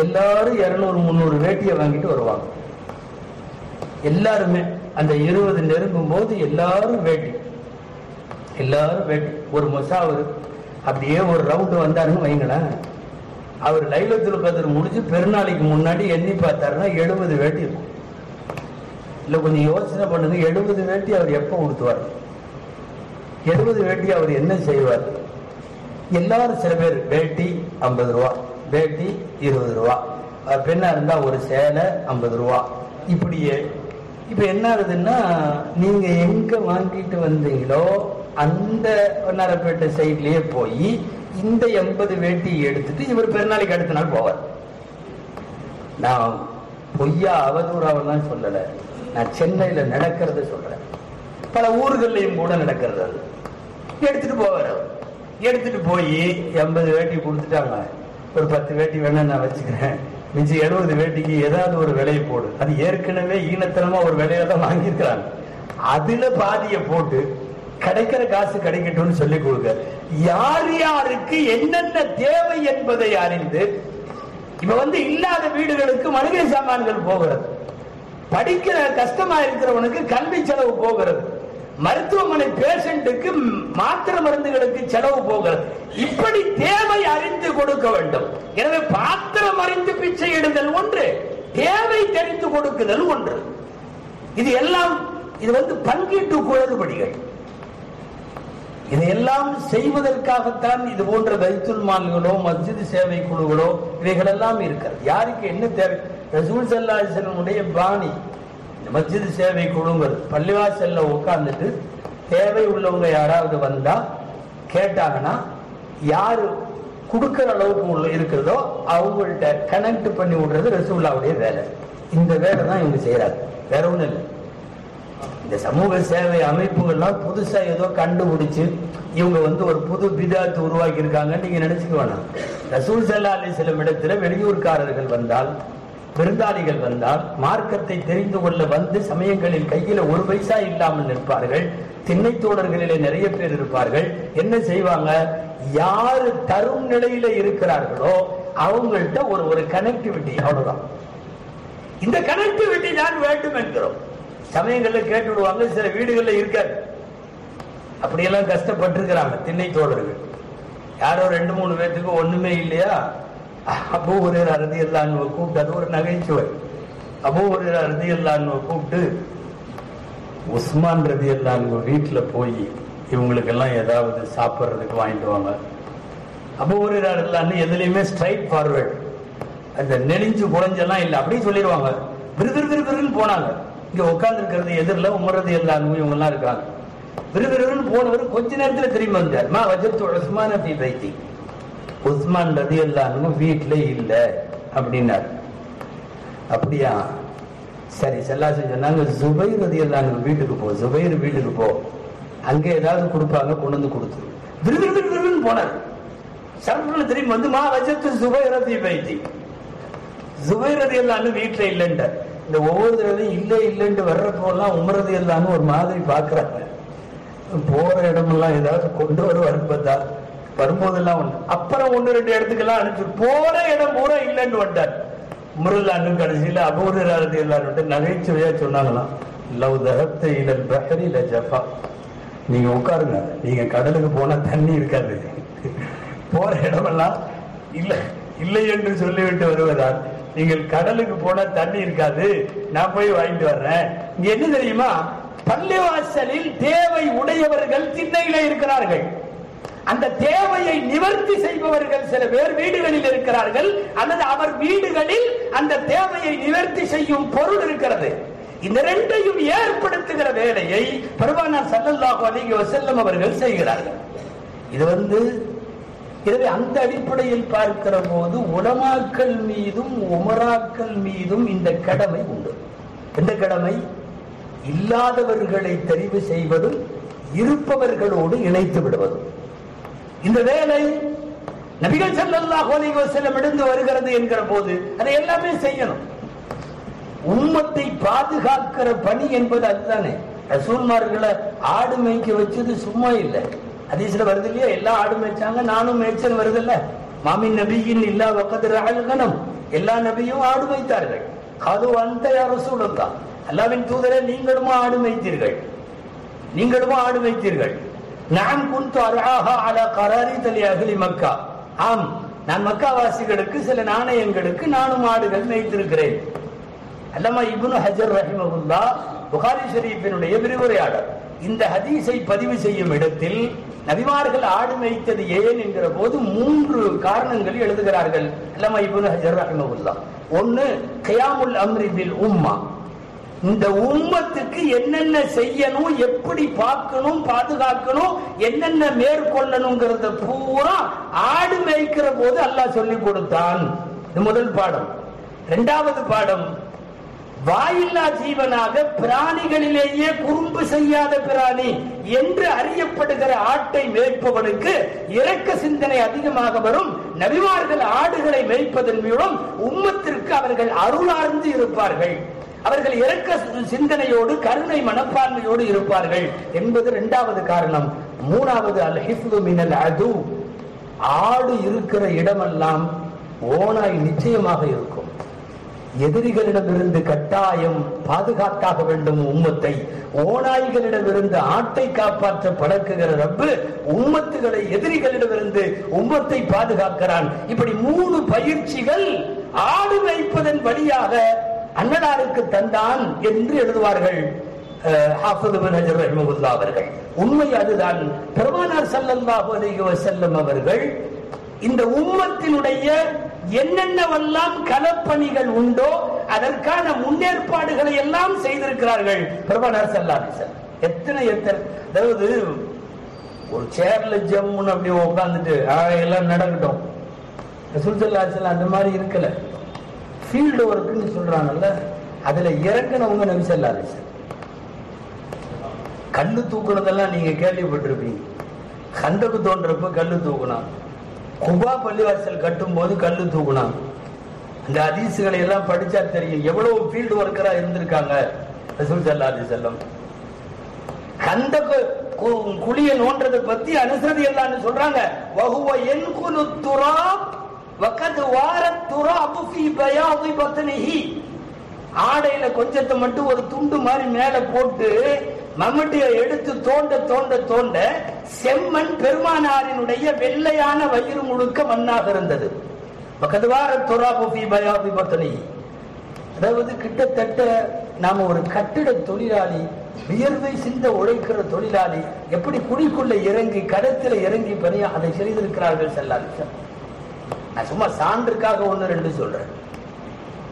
Speaker 2: எல்லாரும் 200-300 வேட்டியை வாங்கிட்டு வருவாங்க. எல்லாருமே அந்த 20 நெருங்கும் போது எல்லாரும் வேட்டி ஒரு முசாவர் அப்படியே ஒரு ரவுண்டு வந்தாருன்னு வைங்களேன். அவர் லைலத்துல் கத்ர் முடிச்சு பெருநாளைக்கு முன்னாடி எண்ணி பார்த்தாருன்னா 70 வேட்டி இருக்கும். இல்ல கொஞ்சம் யோசனை பண்ணுங்க, 70 வேட்டி அவர் எப்ப உடுத்துவார்? 70 வேட்டி அவர் என்ன செய்வார்? எல்லாரும் சில பேர் வேட்டி 50 ரூபா, வேட்டி 20 ரூபா, பெண்ணா இருந்தா ஒரு சேலை 50 ரூபா. இப்படியே இப்ப என்ன ஆகுதுன்னா, நீங்க எங்க வாங்கிட்டு வந்தீங்களோ அந்த வண்ணாரப்பேட்டை சைட்லயே போய் இந்த 80 வேட்டி எடுத்துட்டு இவர் பெருநாளைக்கு அடுத்த நாள் போவார். நான் பொய்யா அவதூறாவெல்லாம் சொல்லல, நான் சென்னையில நடக்கிறத சொல்றேன். பல ஊர்களையும் கூட நடக்கிறது. அது எடுத்துட்டு போவார். எடுத்துட்டு போய் 80 வேட்டி கொடுத்துட்டாங்க, ஒரு 10 வேட்டி வேணா நான் வச்சுக்கிறேன், மிஞ்சி 70 வேட்டிக்கு ஏதாவது ஒரு விலையை போடு. அது ஏற்கனவே ஈனத்தனமா ஒரு விலையை தான் வாங்கியிருக்கிறாங்க. அதுல பாதியை போட்டு கிடைக்கிற காசு கிடைக்கட்டும்னு சொல்லி கொடுக்க, யார் யாருக்கு என்னென்ன தேவை என்பதை அறிந்து இப்ப இல்லாத வீடுகளுக்கு மளிகை சாமான்கள் போகிறது, படிக்கிற கஷ்டமா இருக்கிறவனுக்கு கல்வி செலவு போகிறது, மருத்துவமனை பேஷண்ட்டுக்கு மாத்திரை மருந்துகளுக்கு செலவு போகிறது. இப்படி தேவை அறிந்து கொடுக்க வேண்டும். எனவே பாத்திரம் அறிந்து பிச்சை எடுதல் ஒன்று, தேவை தெரிந்து கொடுக்குதல் ஒன்று. இது எல்லாம் பங்கீட்டு குளறுபடிகள். இதையெல்லாம் செய்வதற்காகத்தான் இது போன்ற பைத்துல் மால்களோ மஸ்ஜித் சேவை குழுக்களோ இவைகள் எல்லாம் இருக்கிறது. யாருக்கு என்ன தேவை? ரசூல் ஸல்லல்லாஹு அலைஹி வஸல்லம் பாணி மஸ்ஜித் சேவை குழுங்கிறது. பள்ளிவாசல்ல உட்கார்ந்துட்டு தேவை உள்ளவங்க யாராவது வந்தா கேட்டாங்கன்னா யாரு கொடுக்கிற அளவுக்கு இருக்கிறதோ அவங்கள்ட்ட கனெக்ட் பண்ணி விடுறது ரசூலுல்லாஹ்வுடைய வேலை. இந்த வேலை தான் இவங்க செய்யறாங்க, வேற ஒண்ணும் இல்லை. இந்த சமூக சேவை அமைப்புகள்லாம் புதுசா ஏதோ கண்டுபிடிச்சு இவங்க ஒரு புது பிதாத்து உருவாக்கி இருக்காங்க நீங்க நினைச்சுக்க வேணாம். ரசூல் ஸல்லல்லாஹு அலைஹி வஸல்லம் இடத்துல வெளியூர்காரர்கள் வந்தால், விருந்தாளிகள் வந்தால், மார்க்கத்தை தெரிந்து கொள்ள வந்து சமயங்களில் கையில ஒரு பைசா இல்லாமல் நிற்பார்கள். திண்ணை தோழர்களிலே நிறைய பேர் இருப்பார்கள். என்ன செய்வாங்க? யாரு தரும் நிலையில இருக்கிறார்களோ அவங்கள்ட்ட ஒரு கனெக்டிவிட்டி, அவ்வளவுதான். இந்த கனெக்டிவிட்டி தான் வேண்டும் என்கிறோம். சமயங்கள்ல கேட்டு விடுவாங்க, சில வீடுகள்ல இருக்காது. அப்படியெல்லாம் கஷ்டப்பட்டிருக்கிறாங்க திண்ணை தோழர்கள். யாரோ 2-3 பேருக்கு ஒண்ணுமே இல்லையா, அபூ ஹுரைரா ரலியல்லாஹு அன்ஹு கூப்பிட்டு, அது ஒரு நகைச்சுவை. அபூ ஹுரைரா ரலியல்லாஹு அன்ஹு கூப்பிட்டு உஸ்மான் ரலியல்லாஹு அன்ஹு வீட்டுல போய் இவங்களுக்கெல்லாம் ஏதாவது சாப்பிட்றதுக்கு வாங்கிட்டு வாங்க. அபூ ஹுரைரா ரலியல்லாஹு அன்ஹு எதுலையுமே ஸ்ட்ரைட் ஃபார்வர்ட், அந்த நெளிஞ்சு குறைஞ்செல்லாம் இல்லை, அப்படியே சொல்லிடுவாங்க. விறுவிறுன்னு போனாங்க. இங்க உட்கார்ந்து இருக்கிறது எதிரில் உமர் ரலியல்லாஹு அன்ஹு இவங்க எல்லாம் இருக்காங்க. விறுவிறுன்னு போனவர் கொஞ்ச நேரத்துல திரும்பி வந்தார். மா வஜத்து உஸ்மான் ஃபீ பைத்தி, உஸ்மான் ரலியல்லாஹு அன்ஹு வீட்டுல இல்ல அப்படின்னாரு. அப்படியா, சரி. ஸல்லல்லாஹு சொன்னாங்க, ஜுபைர் ரலியல்லாஹு அன்ஹு வீட்டுக்கு போ, ஜுபைர் வீட்டுக்கு போ, அங்க ஏதாவது கொடுப்பாங்க, கொண்டு வந்து கொடுத்து. விறுவிறுன்னு போனார். சரப்புல திரும்பி வந்து மா வஜத்து ஜுபைர் ஃபீ பைத்தி, ஜுபைர் ரலியல்லாஹு அன்ஹு வீட்டுல இல்லைன்றார். இந்த ஒவ்வொரு தடவையும் இல்லைன்னு வர்றப்போலாம் உமர் ரலியல்லாஹு அன்ஹு ஒரு மாதிரி பாக்குறாங்க. போற இடமெல்லாம் ஏதாவது கொண்டு வருவாரு பார்த்தா, வரும்போதெல்லாம் ஒண்ணு, அப்புறம் 1-2 இடத்துக்கெல்லாம் அனுப்பிச்சு போற இடம் பூரா இல்லைன்னு வந்தார். உமர் ரலியல்லாஹு அன்ஹு கடைசியில அபூ ஹுரைரா ரலியல்லாஹு அன்ஹு நகைச்சுவையா சொன்னாங்களாம், லவ் தஹப்த இலல் பஹரி லஜஃபா, நீங்க உட்காருங்க, நீங்க கடலுக்கு போனா தண்ணி இருக்காது, போற இடமெல்லாம் இல்லை என்று சொல்லிவிட்டு வருவதால் நீங்கள் கடலுக்கு போனா தண்ணி இருக்காது, நான் போய் வாங்கிட்டு வர்றேன். இங்க என்ன தெரியுமா, பள்ளிவாசலில் தேவை உடையவர்கள் திண்ணையில இருக்கிறார்கள். அந்த தேவையை நிவர்த்தி செய்பவர்கள் சில பேர் வீடுகளில் இருக்கிறார்கள், அல்லது அவர் வீடுகளில் அந்த தேவையை நிவர்த்தி செய்யும் பொருள் இருக்கிறது. இந்த ரெண்டையும் ஏற்படுத்துகிற வேலையை பெருமானார் ஸல்லல்லாஹு அலைஹி வஸல்லம் அவர்கள் செய்கிறார்கள். இது எனவே அந்த அடிப்படையில் பார்க்கிற போது உலமாக்கள் மீதும் உமராக்கள் மீதும் இந்த கடமை உண்டு. இந்த கடமை இல்லாதவர்களை தெரிவு செய்வதும் இருப்பவர்களோடு இணைத்து விடுவதும். இந்த வேலை நபிகள் ஸல்லல்லாஹு அலைஹி வஸல்லம் இருந்து வருகிறது என்கிற போது அதை எல்லாமே செய்யணும். உம்மத்தை பாதுகாக்கிற பணி என்பது அதுதானே. ரசூல்மார்களை ஆடு மேய்க்க வச்சது சும்மா இல்லை. ஹதீஸ்ல வருது இல்லையா, எல்லா ஆடு மேய்ச்சாங்க, நானும் மேய்ச்சல் வருது இல்ல. மாமின் நபியின் இல்லா வகத் ரஅல் கனம், எல்லா நபியும் ஆடு வைத்தார்கள். அது அந்த யா ரசூலல்லாஹ், அல்லாஹ்வின் தூதரே நீங்களும் ஆடு வைத்தீர்கள், நீங்களும் ஆடு வைத்தீர்கள். நான் குன்து அர்ஆஹா அலா கராரித் லி அஹ்லி மக்கா, ஆம் நான் மக்காவாசிகளுக்கு சில நாணயங்களுக்கு நானும் ஆடுகள் மேய்த்திருக்கிறேன். அல்லமா இப்னு ஹஜர் ரஹிமஹுல்லாஹ் புகாரி ஷரீஃபினுடைய விரிவுரையாளர் இந்த ஹதீஸை பதிவு செய்யும் இடத்தில் நபிமார்கள் ஆடு மேய்த்தது ஏன் என்கிற போது 3 காரணங்கள் எழுதுகிறார்கள். அல்லமா இப்னு ஹஜர் ரஹிமஹுல்லாஹ். ஒன்னு, கியாமுல் அம்ரி பில் உம்மா, இந்த உம்மத்துக்கு என்னென்ன செய்யணும், எப்படி பார்க்கணும், பாதுகாக்கணும், என்னென்ன மேற்கொள்ளணுங்கிறத பூரா ஆடு மேய்க்கிற போது அல்லாஹ் சொல்லிக் கொடுத்தான். இது முதல் பாடம். 2வது பாடம், வாயில்லா ஜீவனாக பிராணிகளிலேயே குறும்பு செய்யாத பிராணி என்று அறியப்படுகிற ஆட்டை மேய்ப்பவனுக்கு இரக்க சிந்தனை அதிகமாக வரும். நபிமார்கள் ஆடுகளை மேய்ப்பதன் மூலம் உம்மத்திற்கு அவர்கள் அருளார்ந்து இருப்பார்கள், அவர்கள் இரக்க சிந்தனையோடு கருணை மனப்பான்மையோடு இருப்பார்கள் என்பது 2வது காரணம். 3வது, அல் ஹிஃப்து மினல் அது, ஆடு இருக்கிற இடமெல்லாம் ஓநாய் நிச்சயமாக இருக்கும். எதிரிகளிடமிருந்து கட்டாயம் பாதுகாத்தாக வேண்டும் உம்மத்தை. ஓநாய்களிடமிருந்து ஆட்டை காப்பாற்ற பழக்குகிற ரப்பு உம்மத்துகளை எதிரிகளிடமிருந்து உம்மத்தை பாதுகாக்கிறான். இப்படி 3 பயிற்சிகள் ஆடு வைப்பதன் வழியாக அன்னலாருக்கு தந்தான் என்று எழுதுவார்கள் ஹாஃபிஸ் இப்னு ஹஜர் ரஹிமஹுல்லாஹ் அவர்கள். உண்மை அதுதான். பெருமானார் ஸல்லல்லாஹு அலைஹி வஸல்லம் அவர்கள் இந்த உம்மத்தினுடைய என்னென்னவெல்லாம் களப்பணிகள் உண்டோ அதற்கான முன்னேற்பாடுகளை எல்லாம் செய்திருக்கிறார்கள் பெருமானார் ஸல்லல்லாஹு அலைஹி வஸல்லம். எத்தனை அதாவது ஒரு சேர்ல ஜம்முன்னு அப்படியே உட்கார்ந்துட்டு எல்லாம் நடக்கட்டும், ரசூல் ஸல்லல்லாஹு அலைஹி வஸல்லம் அந்த மாதிரி இருக்கல. ஃபீல்டு ஒர்க்னு சொல்றாங்கல்ல, அதுல இறங்கினவங்க நபி ஸல்லல்லாஹு அலைஹி வஸல்லம். கல்லு தூக்குனதெல்லாம் நீங்க கேள்விப்பட்டிருப்பீங்க. கந்தக்கு தோன்றப்ப கல்லு தூக்குனான், குபா பள்ளிவாசல் கட்டும் போது கல்லு தூக்குனான். இந்த ஹதீஸ்களை எல்லாம் படிச்சா தெரியும் எவ்வளவு ஃபீல்டு ஒர்க்கரா இருந்திருக்காங்க ரசூல் ஸல்லல்லாஹு அலைஹி வஸல்லம். கந்தக்கு குழிய நோன்றதை பத்தி அனஸ் ரலியல்லாஹு சொல்றாங்க, வஹுவ யன்குலு துராப் வகத் வாரத் துராபு ஃபீ பயாதி பத்னிஹி. ஆடையில கொஞ்சத்தை மட்டும் ஒரு துண்டு மாதிரி மேல போட்டு மம்மட்டியை எடுத்து தோண்ட தோண்ட தோண்ட செம்மண் பெருமானாரினுடைய வெள்ளையான வயிறு முழுக்க மண்ணாக இருந்தது. வகத் வாரத் துராபு ஃபீ பயாதி பத்னிஹி. அதாவது கிட்டத்தட்ட நாம ஒரு கட்டிட தொழிலாளி, வியர்வை சிந்த உழைக்கிற தொழிலாளி எப்படி குழிக்குள்ள இறங்கி கடத்துல இறங்கி பணியா அதை செய்திருக்கிறார்கள் ஸல்லல்லாஹு அலைஹி வஸல்லம். நான் சும்மா சான்றுக்காக 1-2 சொல்றேன்.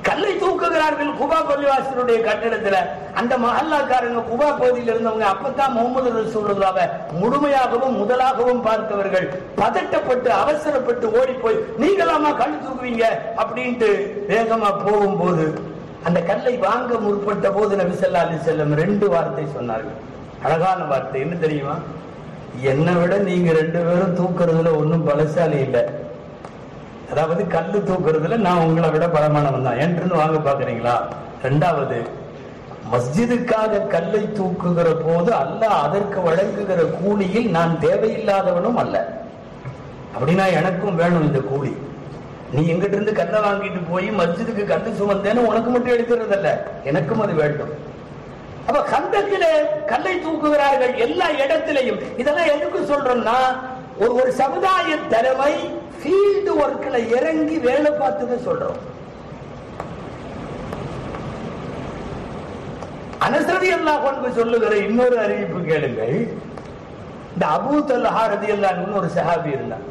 Speaker 2: கல்லை தூக்குகிறார்கள் குபா பள்ளிவாசலுடைய கட்டிடத்துல. அந்த மஹல்லாக்காரங்க குபா பகுதியில் இருந்தவங்க அப்பதான் முகமது ரசூலுல்லாஹ்வை முழுமையாகவும் முதலாகவும் பார்த்தவர்கள். பதட்டப்பட்டு அவசரப்பட்டு ஓடி போய் நீங்களாமா கல் தூக்குவீங்க அப்படின்ட்டு வேகமா போகும்போது அந்த கல்லை வாங்க முற்பட்ட போது நபி ஸல்லல்லாஹு அலைஹி வஸல்லம் 2 வார்த்தை சொன்னார்கள். அழகான வார்த்தை. என்ன தெரியுமா? என்னை விட நீங்க 2 பேரும் தூக்குறதுல ஒன்னும் பலசாலி இல்லை. அதாவது கல்லு தூக்குறதுல நான் உங்களை விட பலமானவன் தான். என்று வாங்க பாக்குறீங்களா? 2வது, மஸ்ஜிதுக்காக கல்லை தூக்குகிற போது அல்லாஹ் அதற்கு வழங்குகிற கூலியில் நான் தேவையில்லாதவனும் அல்ல. அப்படின்னா எனக்கும் வேணும் இந்த கூலி. நீ எங்கிட்ட இருந்து கல்லை வாங்கிட்டு போய் மஸ்ஜிதுக்கு கல்லு சுமந்தேன்னு உனக்கு மட்டும் எடுக்கிறது அல்ல, எனக்கும் அது வேண்டும். அப்ப கந்தத்தில கல்லை தூக்குகிறார்கள் எல்லா இடத்திலையும். இதெல்லாம் எதுக்கு சொல்றோம்னா, ஒரு சமுதாய தலைமை ஃபீல்டு ஒர்க்ல இறங்கி வேலை பார்த்ததை சொல்றோம். அனஸ் ரலியல்லாஹு அன்ஹு சொல்லுகிற இன்னொரு அறிவிப்பு கேளுங்கள். இந்த அபூ தல்ஹா ரலியல்லாஹு அன்ஹு ஒரு சஹாபி இருந்தார்.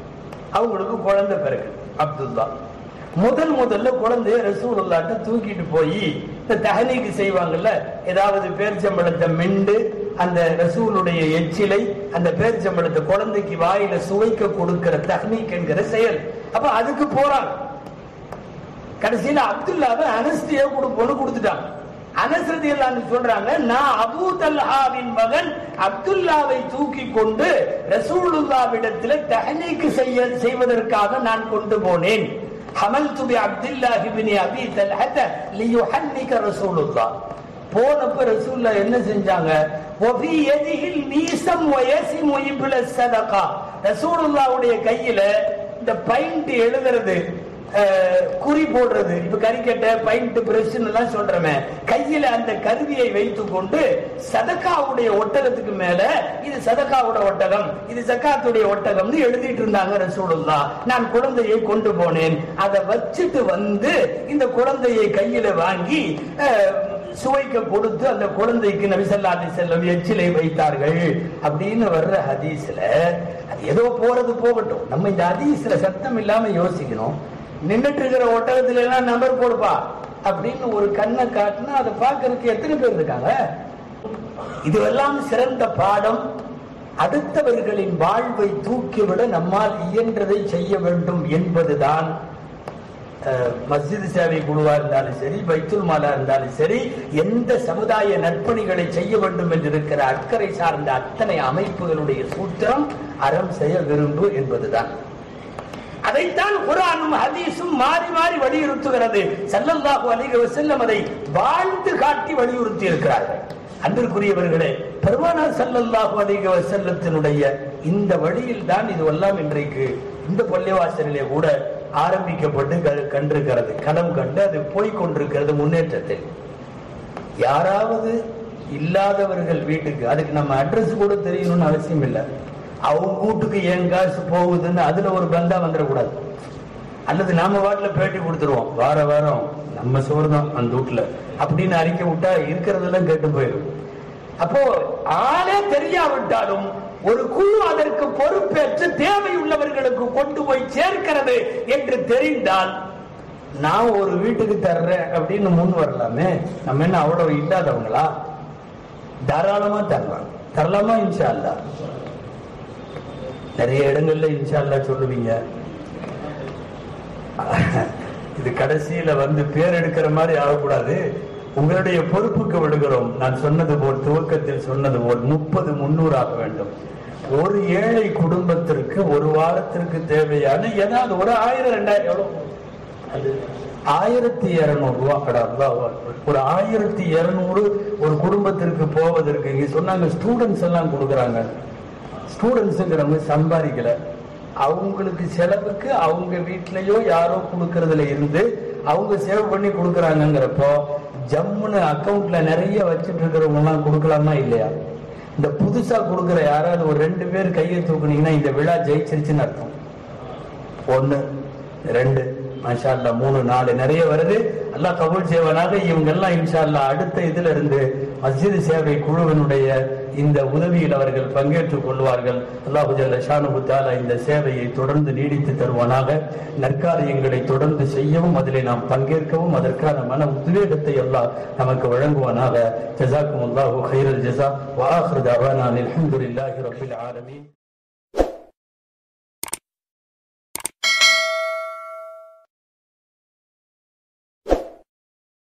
Speaker 2: அவங்களுக்கு குழந்தை பிறகு அப்துல்லா. முதல்ல குழந்தைய ரசூலுல்லாஹ்ட்ட தூக்கிட்டு போய் இந்த தஹ்னீக் செய்வாங்கல்ல, ஏதாவது பேரிச்சம்பழத்தை மெண்டு அந்த ரசூலுடைய எச்சிலை அந்த பேரிச்சம்பழத்தை குழந்தைக்கு வாயில சுவைக்க கொடுக்கிற தஹ்னீக் என்கிற செயல். அப்ப அதுக்கு போறாங்க. கடைசியில அப்துல்லாவை அனஸ்தியா கொடுத்துட்டாங்க. அனஸ் ரலியல்லாஹு அன்ஹு சொல்றாங்க, நான் அபூ தல்ஹாவின் மகன் அப்துல்லாவை தூக்கி கொண்டு ரசூலுல்லாஹ்விடத்தில் தஹ்னீக் செய்வதற்காக நான் கொண்டு போனேன். ஹமல்து பி அப்துல்லாஹ் இப்னி அபீ தல்ஹத லியுஹன்னிக ரசூலுல்லாஹ். போனப்ப ரசூலுல்லாஹ் என்ன செஞ்சாங்க? வஃபி யதிஹில் மீசம் வயஸிமு இப்ல ஸதகா. ரசூலுல்லாஹ்வுடைய கையில இந்த பைண்ட் எழுதுறது, குறி போடுறது, இப்ப கறிக்கட்டை பைண்ட் பிரஷ் எல்லாம் சொல்றமே, கையில அந்த கருவியை வைத்துக் கொண்டு சதகாவுடைய ஒட்டகத்துக்கு மேல இது சதகாவோட ஒட்டகம், இது ஜகாத்துடைய ஒட்டகம்னு எழுதிட்டு இருந்தாங்க ரசூலுல்லாஹ். நான் குழந்தையை கொண்டு போனேன், அதை வச்சுட்டு வந்து இந்த குழந்தையை கையில வாங்கி சுவைக்க கொடுத்து அந்த குழந்தைக்கு நபி ஸல்லல்லாஹு அலைஹி வஸல்லம் எச்சிலை வைத்தார்கள் அப்படின்னு வர்ற ஹதீஸ்ல, அது ஏதோ போறது போகட்டும், நம்ம இந்த ஹதீஸ்ல சத்தம் இல்லாம யோசிக்கணும். நின்றுட்டு இருக்கிற ஒட்டகத்துல எல்லாம் நம்பர் போடுப்பா அப்படின்னு ஒரு கண்ணை காட்டினா அதை பார்க்கறதுக்கு எத்தனை பேர் இருக்காங்க? இதுவெல்லாம் சிறந்த பாடம். அடுத்தவர்களின் வாழ்வை தூக்கிவிட நம்மால் இயன்றதை செய்ய வேண்டும் என்பதுதான் மஸ்ஜித் சேவை குழுவா இருந்தாலும் சரி, பைத்துல் மாலா இருந்தாலும் சரி, எந்த சமுதாய நற்பணிகளை செய்ய வேண்டும் என்று இருக்கிற அக்கறை சார்ந்த அத்தனை அமைப்புகளுடைய சூத்திரம் அறம் செய்ய விரும்பு என்பதுதான். அதைத்தான் குர்ஆனும் ஹதீஸும் மாறி மாறி வலியுறுத்துகிறது. ஸல்லல்லாஹு அலைஹி வஸல்லம் அதை வாழ்ந்து காட்டி வலியுறுத்தி இருக்கிறார்கள். அன்பிற்குரியவர்களே, பெருமானார் ஸல்லல்லாஹு அலைஹி வஸல்லத்தினுடைய இந்த வழியில் தான் இதுவெல்லாம் இன்றைக்கு இந்த பள்ளிவாசலிலே கூட ஆரம்பிக்கப்பட்டு கண்டிருக்கிறது, களம் கண்டு அது போய்கொண்டிருக்கிறது முன்னேற்றத்தில். யாராவது இல்லாதவர்கள் வீட்டுக்கு, அதுக்கு நம்ம அட்ரஸ் கூட தெரியணும்னு அவசியம் இல்லை, அவங்க வீட்டுக்கு ஏன் காசு போகுதுன்னு அதுல ஒரு பந்தா வந்துடக்கூடாது. அல்லது நாம வாட்டில பேட்டி கொடுத்துருவோம், வார வாரம் நம்ம சோறு தான் அந்த வீட்டுல அப்படின்னு அறிக்கை விட்டா இருக்கிறதெல்லாம் கேட்டு போயிடும். அப்போ ஆளே தெரியாவிட்டாலும் ஒரு குழு அதற்கு பொறுப்பேற்று தேவை உள்ளவர்களுக்கு கொண்டு போய் சேர்க்கிறது என்று தெரிந்தால், நான் ஒரு வீட்டுக்கு தர்றேன் அப்படின்னு முன் வரலாமே. நம்ம என்ன அவ்வளவு இல்லாதவங்களா? தாராளமா தரலாமா? இன்ஷா அல்லாஹ். நிறைய இடங்கள்ல இன்ஷா அல்லாஹ் சொல்லுவீங்க. இது கடைசியில வந்து பேர் எடுக்கிற மாதிரி ஆகக்கூடாது. உங்களுடைய பொறுப்புக்கு விடுகிறோம். நான் சொன்னது போல், துவக்கத்தில் சொன்னது போல் 30-300 ஆக வேண்டும். ஒரு ஏழை குடும்பத்திற்கு ஒரு வாரத்திற்கு தேவையான ஏதாவது ஒரு 1000-2000 எவ்வளவு? 1200 ரூபாய். ஒரு 1200 ஒரு குடும்பத்திற்கு போவதற்கு இங்க சொன்னாங்க. ஸ்டூடெண்ட்ஸ் எல்லாம் கொடுக்குறாங்க. ஸ்டூடெண்ட்ஸுங்கிறவங்க சம்பாதிக்கல, அவங்களுக்கு செலவுக்கு அவங்க வீட்லயோ யாரோ கொடுக்கறதுல இருந்து அவங்க சேவ் பண்ணி கொடுக்குறாங்கிறப்போ ஜம்முன்னு அக்கௌண்ட்ல நிறைய வச்சுட்டு இருக்கிறவங்க எல்லாம் கொடுக்கலாமா இல்லையா? இந்த புதுசா கொடுக்குற யாராவது ஒரு 2 பேர் கையை தூக்குனீங்கன்னா இந்த விழா ஜெயிச்சிருச்சுன்னு அர்த்தம். 1, 2, மாஷா அல்லாஹ் 3, 4 நிறைய வருது. அல்லாஹ் கபூல் செய்வனாக. இவங்க எல்லாம் இன்ஷா அல்லாஹ் அடுத்த இதுல இருந்து மஸ்ஜித் சேவை குழுவினுடைய இந்த உதவியில் அவர்கள் பங்கேற்றுக் கொள்வார்கள். அல்லாஹு ஜல்ல ஷானுஹு தஆலா இந்த சேவையை தொடர்ந்து நீடித்து தருவானாக. நற்காரியங்களை தொடர்ந்து செய்யவும் அதிலே நாம் பங்கேற்கவும் அதற்கான மன உத்வேகத்தை அல்லாஹ் நமக்கு வழங்குவானாக. ஜஸாக்குமுல்லாஹு கைரல் ஜஸா வ ஆகிரு தஅவானா அல்ஹம்துலில்லாஹி ரப்பில் ஆலமீன்.